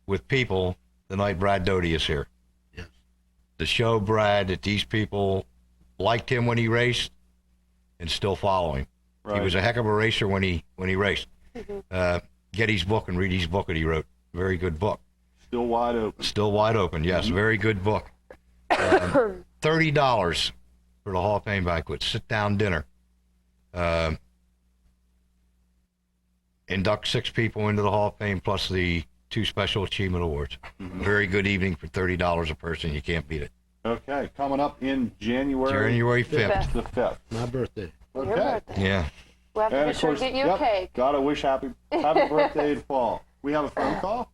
with people the night Brad Doty is here. Yes. To show Brad that these people liked him when he raced and still follow him. Right. He was a heck of a racer when he raced. Get his book and read his book that he wrote. Very good book. Still wide open. Still wide open, yes. Very good book. $30 for the Hall of Fame banquet. Sit-down dinner. Induct 6 people into the Hall of Fame plus the 2 Special Achievement Awards. Very good evening for $30 a person. You can't beat it. Okay. Coming up in January. January The 5th. fifth. The 5th. My birthday. Your Okay. birthday. Yeah. We have to And be of sure course, to get you yep, a cake. gotta wish happy birthday to Paul. We have a phone call.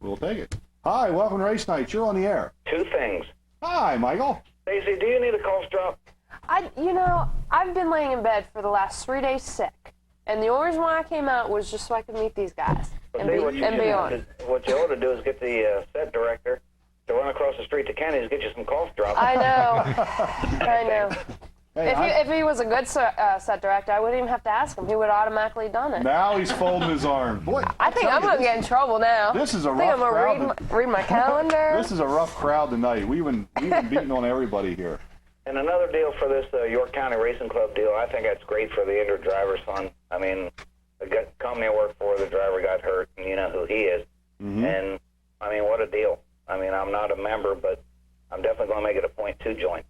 We'll take it. Hi, welcome to Race Night. You're on the air. 2 things. Hi, Michael. Stacy, do you need a cough drop? I've been laying in bed for the last 3 days sick, and the only reason why I came out was just so I could meet these guys and See, what you be on. What you ought to do is get the set director to run across the street to Kenny's, get you some cough drops. I know, I know. Hey, If he was a good set director, I wouldn't even have to ask him. He would have automatically done it. now he's folding his arms. Boy, I think I'm gonna get in trouble now. This is a I think I'm rough gonna crowd. read my calendar. This is a rough crowd tonight. We've been beating on everybody here. And another deal for this York County Racing Club deal, I think that's great for the injured driver's fund. I mean, the company I work for, the driver got hurt, and you know who he is. Mm-hmm. And, I join.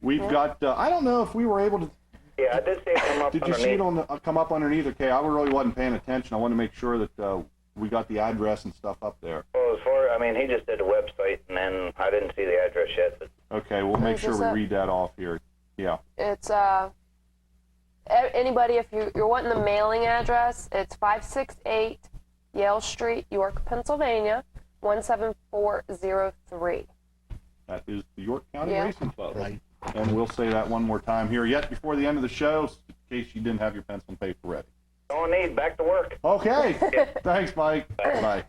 We've got, I don't know if we were able to, Yeah, I did see it come up did you underneath. see it on the, come up underneath? Okay, I really wasn't paying attention. I wanted to make sure that we got the address and stuff up there. Well, I mean, he just did the website, and then I didn't see the address yet. But Okay, we'll make Is sure this we it? read that off here. Yeah. It's anybody, if you're wanting the mailing address, it's 568 Yale Street, York, Pennsylvania, 17403. That is the York County Yeah. Racing Club. Right. And we'll say that one more time here yet before the end of the show, in case you didn't have your pencil and paper ready. all I need, back to work. Okay. Thanks, Mike. Bye.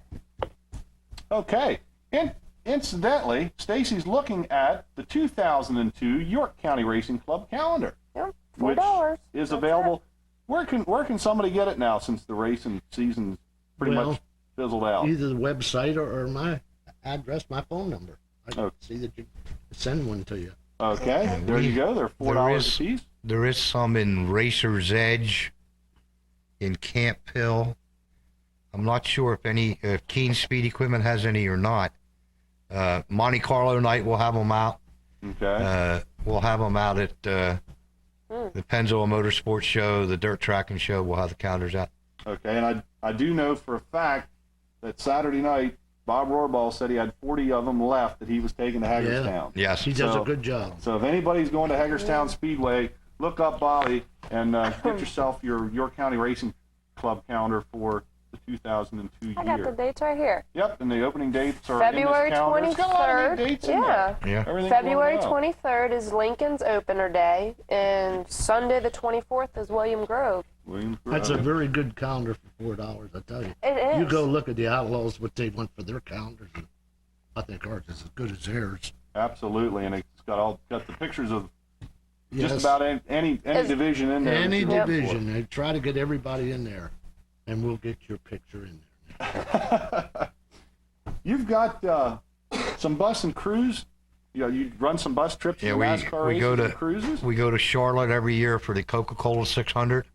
Okay. And incidentally, Stacy's looking at the 2002 York County Racing Club calendar, Yep, which $4. is That's available. Where can somebody get it now since the racing season's pretty Well, much fizzled out? Either the website or my address, my phone number. I can Oh. see that you send one to you. Okay. There you go. They're $4 a piece. There is some in Racer's Edge, in Camp Hill. I'm not sure if Keen Speed Equipment has any or not. Monte Carlo night, we'll have them out. Okay. We'll have them out at the Pennzoil Motorsports Show, the Dirt Tracking Show. We'll have the calendars out. Okay. And I do know for a fact that Saturday night, Bob Rohrball said he had 40 of them left that he was taking to Hagerstown. Yes. He does So- a good job. So if anybody's going to Hagerstown Speedway, look up Bobby and get yourself your York County Racing Club calendar for the 2002 I got the year. dates right here. Yep, and the opening dates are February in this calendar. It's got a lot of 23rd. neat dates in Yeah. there. Yeah. Everything's February going well. 23rd is Lincoln's opener day, and Sunday the 24th is William Grove. Williamsburg. That's a very good calendar for $4, I tell you. It is. You go look at the Outlaws, what they want for their calendars, and I think ours is as good as theirs. Absolutely, and it's got the pictures of Yes. just about any Is- division in there. that Any you look for. division, they try to get everybody in there, and we'll get your picture in there. You've got some bus and cruise. You run some bus trips Yeah, and we NASCAR go races to and cruises. We go to Charlotte every year for the Coca-Cola 600,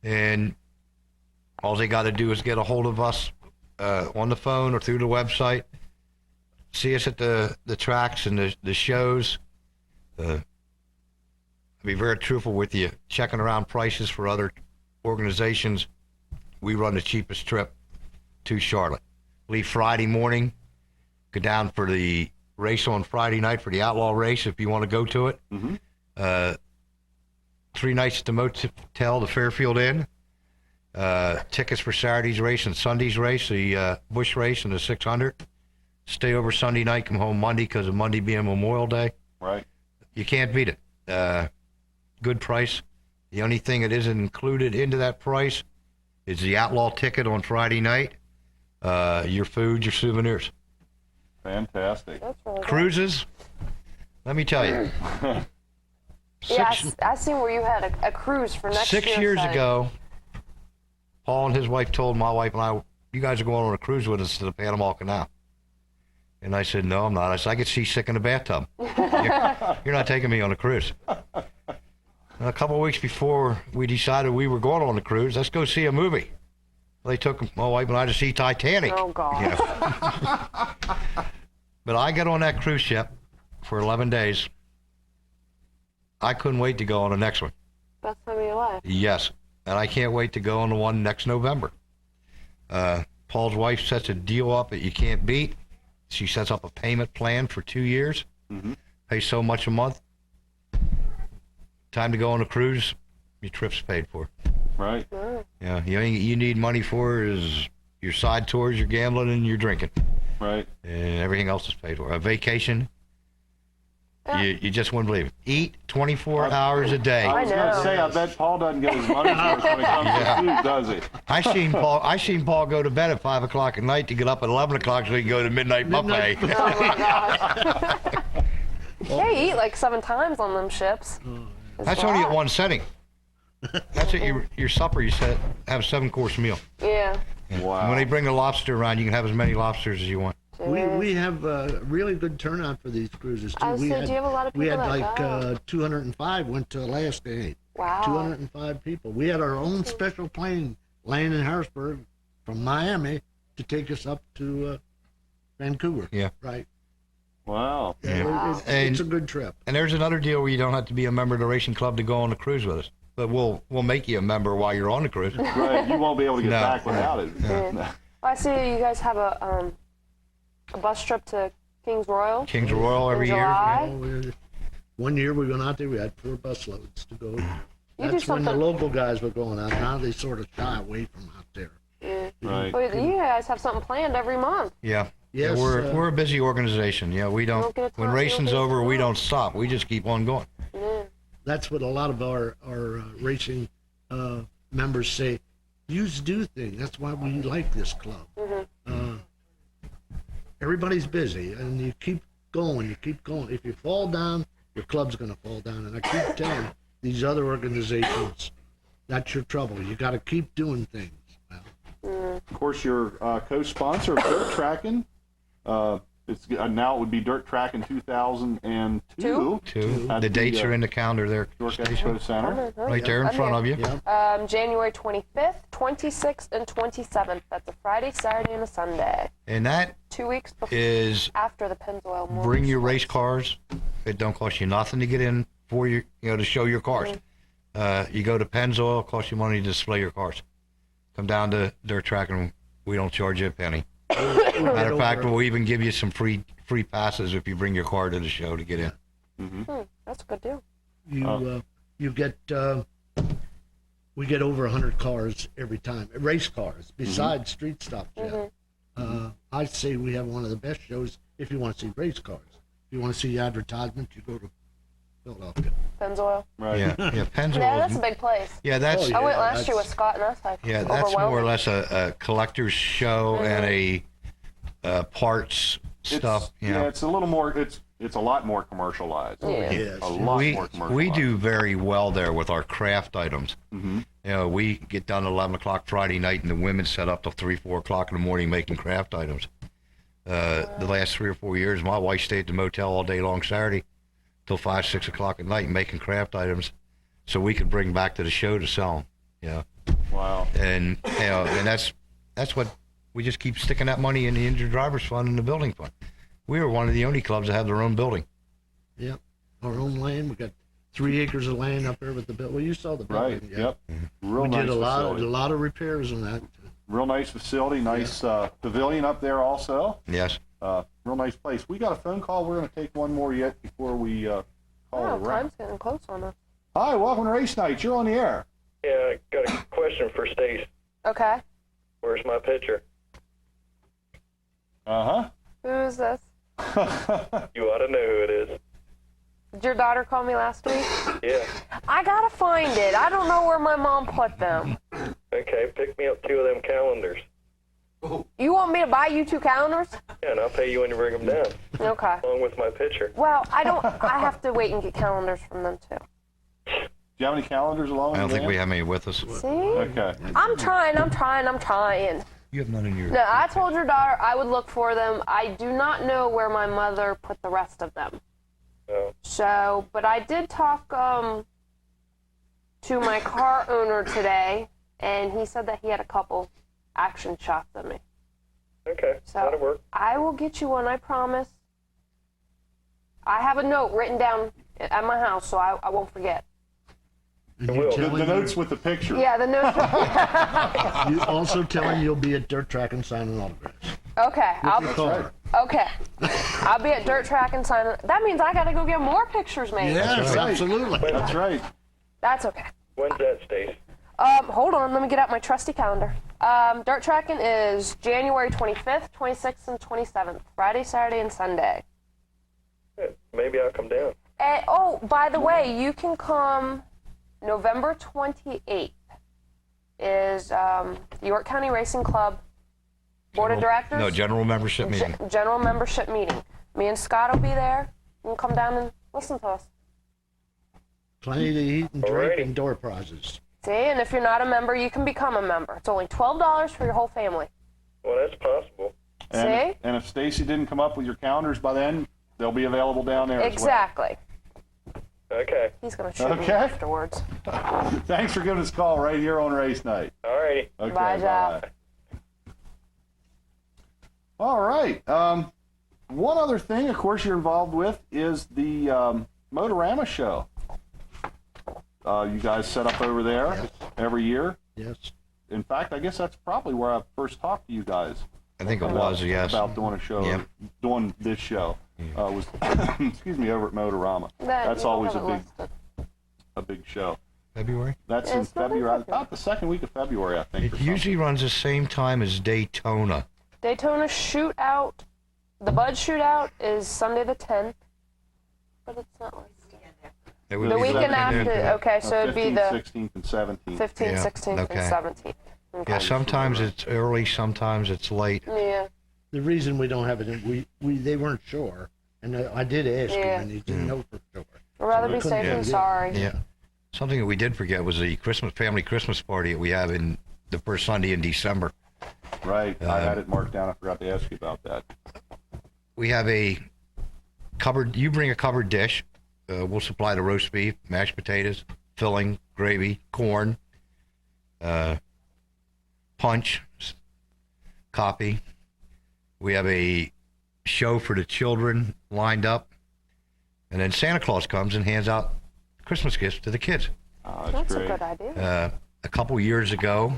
and all they got to do is get a hold of us on the phone or through the website. See us at the tracks and the shows. I'll be very truthful with you. Checking around prices for other organizations, we run the cheapest trip to Charlotte. Leave Friday morning, go down for the race on Friday night for the Outlaw race if you want to go to it. 3 nights at the motel, the Fairfield Inn. Tickets for Saturday's race and Sunday's race, the Busch race and the 600. Stay over Sunday night, come home Monday because of Monday being Memorial Day. Right. You can't beat it. Good price. The only thing that isn't included into that price is the Outlaw ticket on Friday night, your food, your souvenirs. Fantastic. That's really good. Cruises, let me tell you. Yeah, I seen where you had a cruise for next 6 year. years so- ago, Paul and his wife told my wife and I, you guys are going on a cruise with us to the Panama Canal. And I said, no, I'm not. I said, I get seasick in the bathtub. You're not taking me on a cruise. And a couple of weeks before we decided we were going on the cruise, let's go see a movie. They took my wife and I to see Titanic. Oh, God. You know. But I got on that cruise ship for 11 days. I couldn't wait to go on the next one. Best time of your life. Yes, and I can't wait to go on the one next November. Paul's wife sets a deal up that you can't beat. She sets up a payment plan for 2 years. Pay so much a month. Time to go on a cruise, your trip's paid for. Right. Yeah, you need money for is your side tours, your gambling, and your drinking. Right. And everything else is paid for. A vacation, you just wouldn't believe it. Eat 24 hours a day. I was going to know. say, I bet Paul doesn't get his money's worth when it comes to food, does he? I seen Paul go to bed at 5 o'clock at night to get up at 11 o'clock so he can go to midnight buffet. Oh, my gosh. They eat like 7 times on them ships. It's That's a only at lot. one setting. That's at your supper. You said have a 7-course meal. Yeah. Wow. When they bring the lobster around, you can have as many lobsters as you want. We have a really good turnout for these cruises, too. I was We saying, had, do you have a lot of we had people that like go? 205 went to Alaska. Wow. 205 people. We had our own special plane laying in Harrisburg from Miami to take us up to Vancouver. Yeah. Right. Wow. It's a good trip. And there's another deal where you don't have to be a member of the racing club to go on the cruise with us. But we'll make you a member while you're on the cruise. Right. You won't be able to get No. back without it. Well, I see you guys have a bus trip to Kings Royal. Kings Royal every in year. July. One year we went out there, we had 4 bus loads to go. You do That's when the something. local guys were going out. Now they sort of shy away from out there. Right. Well, you guys have something planned every month. Yeah. Yes, We're a busy organization. Yeah, we Don't don't. get When time, racing's don't get over, we time. don't stop. We just keep on going. That's what a lot of our racing members say. You do things. That's why we like this club. Everybody's busy, and you keep going. You keep going. If you fall down, your club's going to fall down. And I keep telling these other organizations, that's your trouble. You got to keep doing things. Well, Of course, your co-sponsor of Dirt Tracking. Now it would be Dirt Tracking 2002. At The dates the, are in the calendar there. York Expo Center. Right there in I'm front here. of you. yeah. January 25th, 26th, and 27th. That's a Friday, Saturday, and a Sunday. And that 2 weeks before, is after the Pennzoil Motor bring your Sports. race cars. It don't cost you nothing to get in for your, to show your cars. You go to Pennzoil, it costs you money to display your cars. Come down to Dirt Tracking, we don't charge you a penny. Matter of fact, we'll even give you some free passes if you bring your car to the show to get in. That's a good deal. You get we get over 100 cars every time, race cars besides street stock. I'd say we have one of the best shows if you want to see race cars. If you want to see advertisement, you go to Philadelphia. Pennzoil. Right. Yeah, Pennzoil. Yeah, that's a big place. Yeah, that's Oh, yeah. I went last year with that's- Scott and us. that's more or less a collector's show and a parts stuff. It's a little more. It's a lot more commercialized. Yes. A lot more commercialized. We do very well there with our craft items. We get done at 11 o'clock Friday night, and the women set up till 3, 4 o'clock in the morning making craft items. The last 3 or 4 years, my wife stayed at the motel all day long Saturday till 5, 6 o'clock at night making craft items, so we could bring back to the show to sell them. Wow. And and that's what we just keep sticking that money in the injured drivers fund and the building fund. We were one of the only clubs that have their own building. Yep. Our own land. We got 3 acres of land up there with the building. Well, you saw the building. Right. Yeah. Yep. Real We nice did a facility. lot of repairs on that. Real nice facility. Nice pavilion up there also. Yes. Real nice place. We got a phone call. We're going to take one more yet before we call it Oh, a wrap. time's getting close on us. Hi, welcome to Race Night. You're on the air. Yeah, I got a question for Stace. Okay. Where's my picture? Uh Who is this? huh. You ought to know who it is. Did your daughter call me last week? Yeah. I gotta find it. I don't know where my mom put them. Okay, pick me up 2 of them calendars. You want me to buy you 2 calendars? Yeah, and I'll pay you when you bring them down, Okay. along with my picture. Well, I have to wait and get calendars from them too. Do you have any calendars along? I don't with think you, we man? have any with us. See? Okay. I'm trying. You have none in your. No, I told your daughter I would look for them. I do not know where my mother put the rest of them. Oh, So, but I did talk to my car owner today, and he said that he had a couple action shots of me. okay, So that'll work. I will get you one, I promise. I have a note written down at my house, so I won't forget. And will. you The, tell the him, notes with the picture. Yeah, the note. you also tell him you'll be at Dirt Track and signing autographs. Okay, I'll Your be. car. Okay, I'll be at Dirt Track and sign. That means I gotta go get more pictures made. Yes, right. absolutely. That's right. That's okay. When's that, Stace? Hold on, let me get out my trusty calendar. Dirt tracking is January 25th, 26th, and 27th. Friday, Saturday, and Sunday. Good. Maybe I'll come down. And, oh, by the way, you can come November 28th is the York County Racing Club Board of Directors. No, general membership meeting. General membership meeting. Me and Scott will be there. You can come down and listen to us. Plenty to eat and drink Alrighty. and door prizes. See, and if you're not a member, you can become a member. It's only $12 for your whole family. Well, that's possible. See? And if Stacy didn't come up with your calendars by then, they'll be available down there Exactly. Okay. He's going to shoot me Okay. afterwards. as well. Thanks for giving us a call right here on Race Night. All righty. Okay, Bye, Jeff. All right. one other thing, of course, you're involved with is the Motorama show. You guys set up over there every year. Yes. In fact, I guess that's probably where I first talked to you guys. I think it was, yes. About doing a show, Yep. doing this show. Was excuse me, over at Motorama. That's you always have it listed. a big show. February? That's Yeah, in it's not in February, February. about the second week of February, I think. It usually runs the same time as Daytona. Daytona Shootout, the Bud Shootout is Sunday the 10th, but it's not listed. It would The be weekend after, okay, so it'd be 15th, the 16th, and 17th. 15th, Yeah, 16th, okay. and 17th. Yeah, Okay. sometimes it's early, sometimes it's late. Yeah. The reason we don't have it, they weren't sure, and I did ask Yeah. him, and he didn't know for sure. I'd rather So be we safe couldn't than get it. sorry. Yeah. Something that we did forget was the family Christmas party that we have in the first Sunday in December. Right, I had it marked down. I forgot to ask you about that. We have a you bring a covered dish. We'll supply the roast beef, mashed potatoes, filling, gravy, corn, punch, coffee. We have a show for the children lined up. And then Santa Claus comes and hands out Christmas gifts to the kids. That's That's a great. good idea. A couple years ago,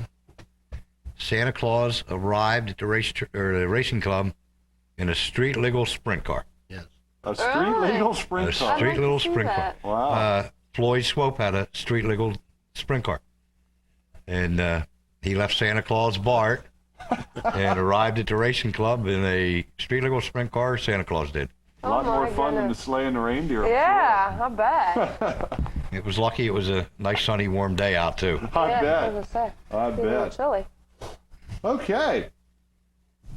Santa Claus arrived at the racing club in a street legal sprint car. Yes. A street Really? legal sprint A car. street I'd like legal to see sprint car. that. Wow. Floyd Swope had a street legal sprint car. And he left Santa Claus Bart and arrived at the racing club in a street legal sprint car. Santa Claus did. A lot Oh more my fun than the goodness. sleigh and the reindeer. I'm Yeah, I bet. It was lucky it was a nice sunny warm day out too. sure. I yeah, bet. I was gonna say. I It's a little bet. chilly. Okay.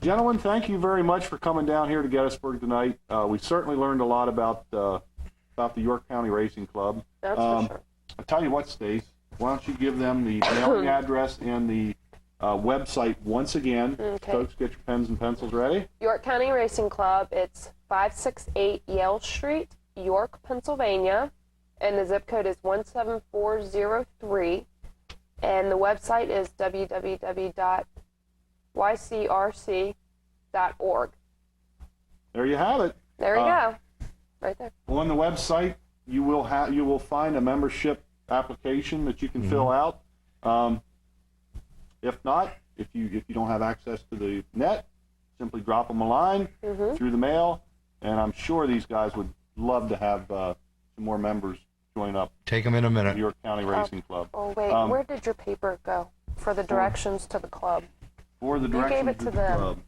Gentlemen, thank you very much for coming down here to Gettysburg tonight. We certainly learned a lot about the York County Racing Club. That's for sure. I'll tell you what, Stace, why don't you give them the mailing address and the website once again. Okay. Folks, get your pens and pencils ready. York County Racing Club. It's 568 Yale Street, York, Pennsylvania, and the zip code is 17403. And the website is www.ycrc.org. There you have it. There you go, right there. On the website, you will find a membership application that you can fill out. If not, if you don't have access to the net, simply drop them a line through the mail, and I'm sure these guys would love to have some more members join up Take them in a the minute. York County Racing Club. Oh wait, where did your paper go for the directions to the club? For the You gave directions it to of the them. club.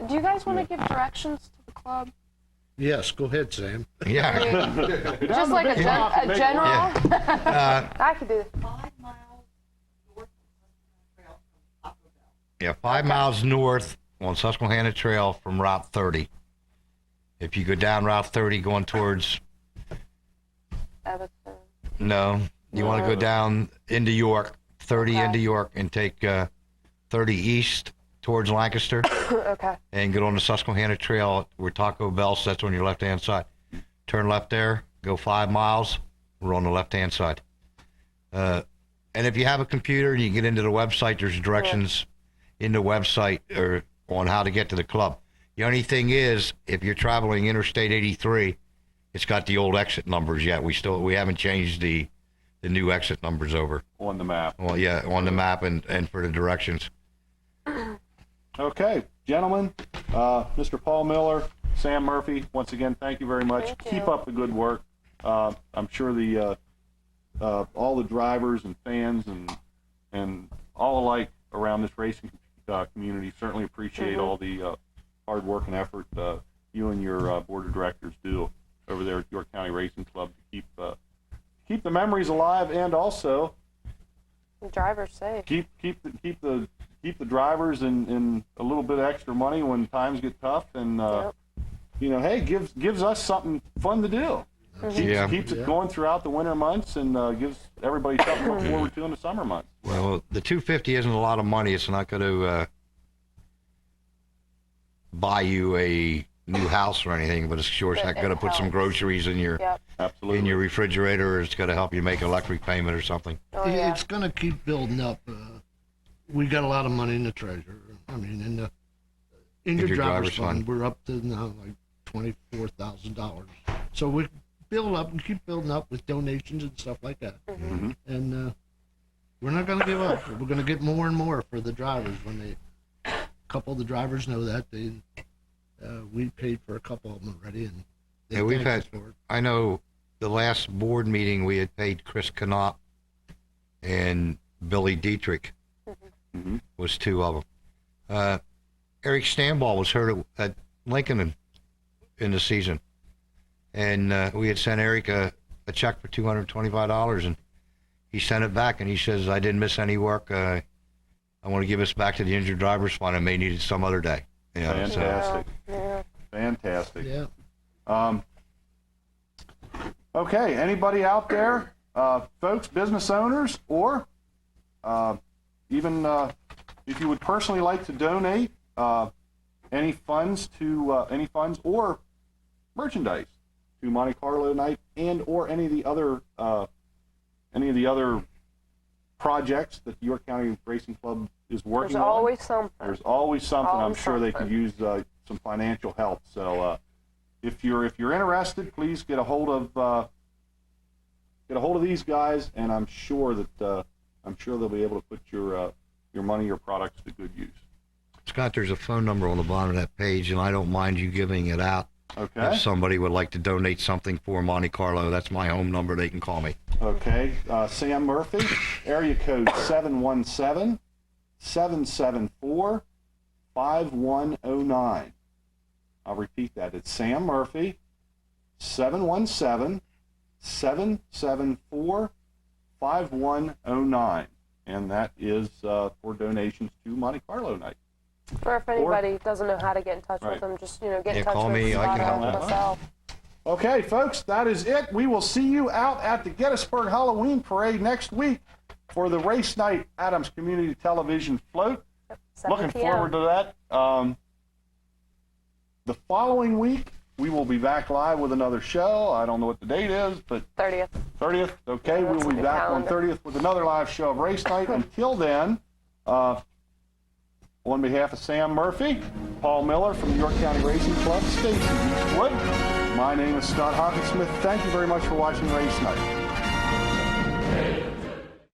Do you guys want to give directions to the club? Yes, go ahead, Sam. Yeah. Just like a general? I could do that. 5 miles north of Susquehanna Trail from Taco Bell. Yeah, 5 miles north on Susquehanna Trail from Route 30. If you go down Route 30 going towards, Everton. no, you want to go down into York, 30 Okay. into York, and take 30 east towards Lancaster, Okay. and get on the Susquehanna Trail where Taco Bell sits on your left-hand side. Turn left there, go 5 miles, we're on the left-hand side. And if you have a computer and you get into the website, there's directions in the website or on how to get to the club. The only thing is, if you're traveling Interstate 83, it's got the old exit numbers yet. We haven't changed the new exit numbers over. On the map. Well, yeah, on the map and for the directions. Okay, gentlemen, Mr. Paul Miller, Sam Murphy, once again, thank you very much. Thank you. Keep up the good work. I'm sure all the drivers and fans and all alike around this racing community certainly appreciate all the hard work and effort you and your board of directors do over there at York County Racing Club to keep the memories alive, and also The driver's safe. keep the drivers in a little bit of extra money when times get tough, and Yep. hey, gives us something fun to do. Yeah. Keeps it going throughout the winter months, and gives everybody something to look forward to in the summer months. Well, the $250 isn't a lot of money. It's not going to buy you a new house or anything, but it's sure as heck going to put some helps. groceries in your Yep. Absolutely. in your refrigerator, or it's going to help you make an electric payment or something. Oh yeah. It's going to keep building up. We got a lot of money in the treasurer. I mean, in the your driver's driver's fund. fund, we're up to now like $24,000. So we build up and keep building up with donations and stuff like that. And we're not going to give up. We're going to get more and more for the drivers. When a couple of the drivers know that, we paid for a couple of them already, and they Yeah, we've thanked had. us for it. I know the last board meeting we had paid Chris Knop and Billy Dietrich was two of them. Eric Stanball was hurt at Lincoln in the season, and we had sent Eric a check for $225, and he sent it back, and he says, "I didn't miss any work. I want to give this back to the injured drivers fund. I may need it some other day." Yeah, so- Fantastic. Yeah. Fantastic. Yeah. Okay, anybody out there, folks, business owners, or even if you would personally like to donate any funds or merchandise to Monte Carlo night and or any of the other projects that the York County Racing Club is working There's on. always something. There's always something. I'm Always sure they could something. use some financial help. So if you're interested, please get a hold of these guys, and I'm sure they'll be able to put your money, your products to good use. Scott, there's a phone number on the bottom of that page, and I don't mind you giving it out. Okay. If somebody would like to donate something for Monte Carlo, that's my home number. They can call me. Okay. Sam Murphy, area code 717-774-5109. I'll repeat that. It's Sam Murphy, 717-774-5109. And that is for donations to Monte Carlo night. Or if anybody doesn't know how to get in touch Right. with them, just get in Yeah, touch call with me. I Scott can help or you. myself. Okay, folks, that is it. We will see you out at the Gettysburg Halloween Parade next week for the race night Adams Community Television float. 7 Looking p.m. forward to that. The following week, we will be back live with another show. I don't know what the date is, but 30th. 30th. Okay, Yeah, we'll that's be in the back on calendar. 30th with another live show of race night. Until then, on behalf of Sam Murphy, Paul Miller from the York County Racing Club, Stacy Eastwood, my name is Scott Hawkinsmith. Thank you very much for watching Race Night.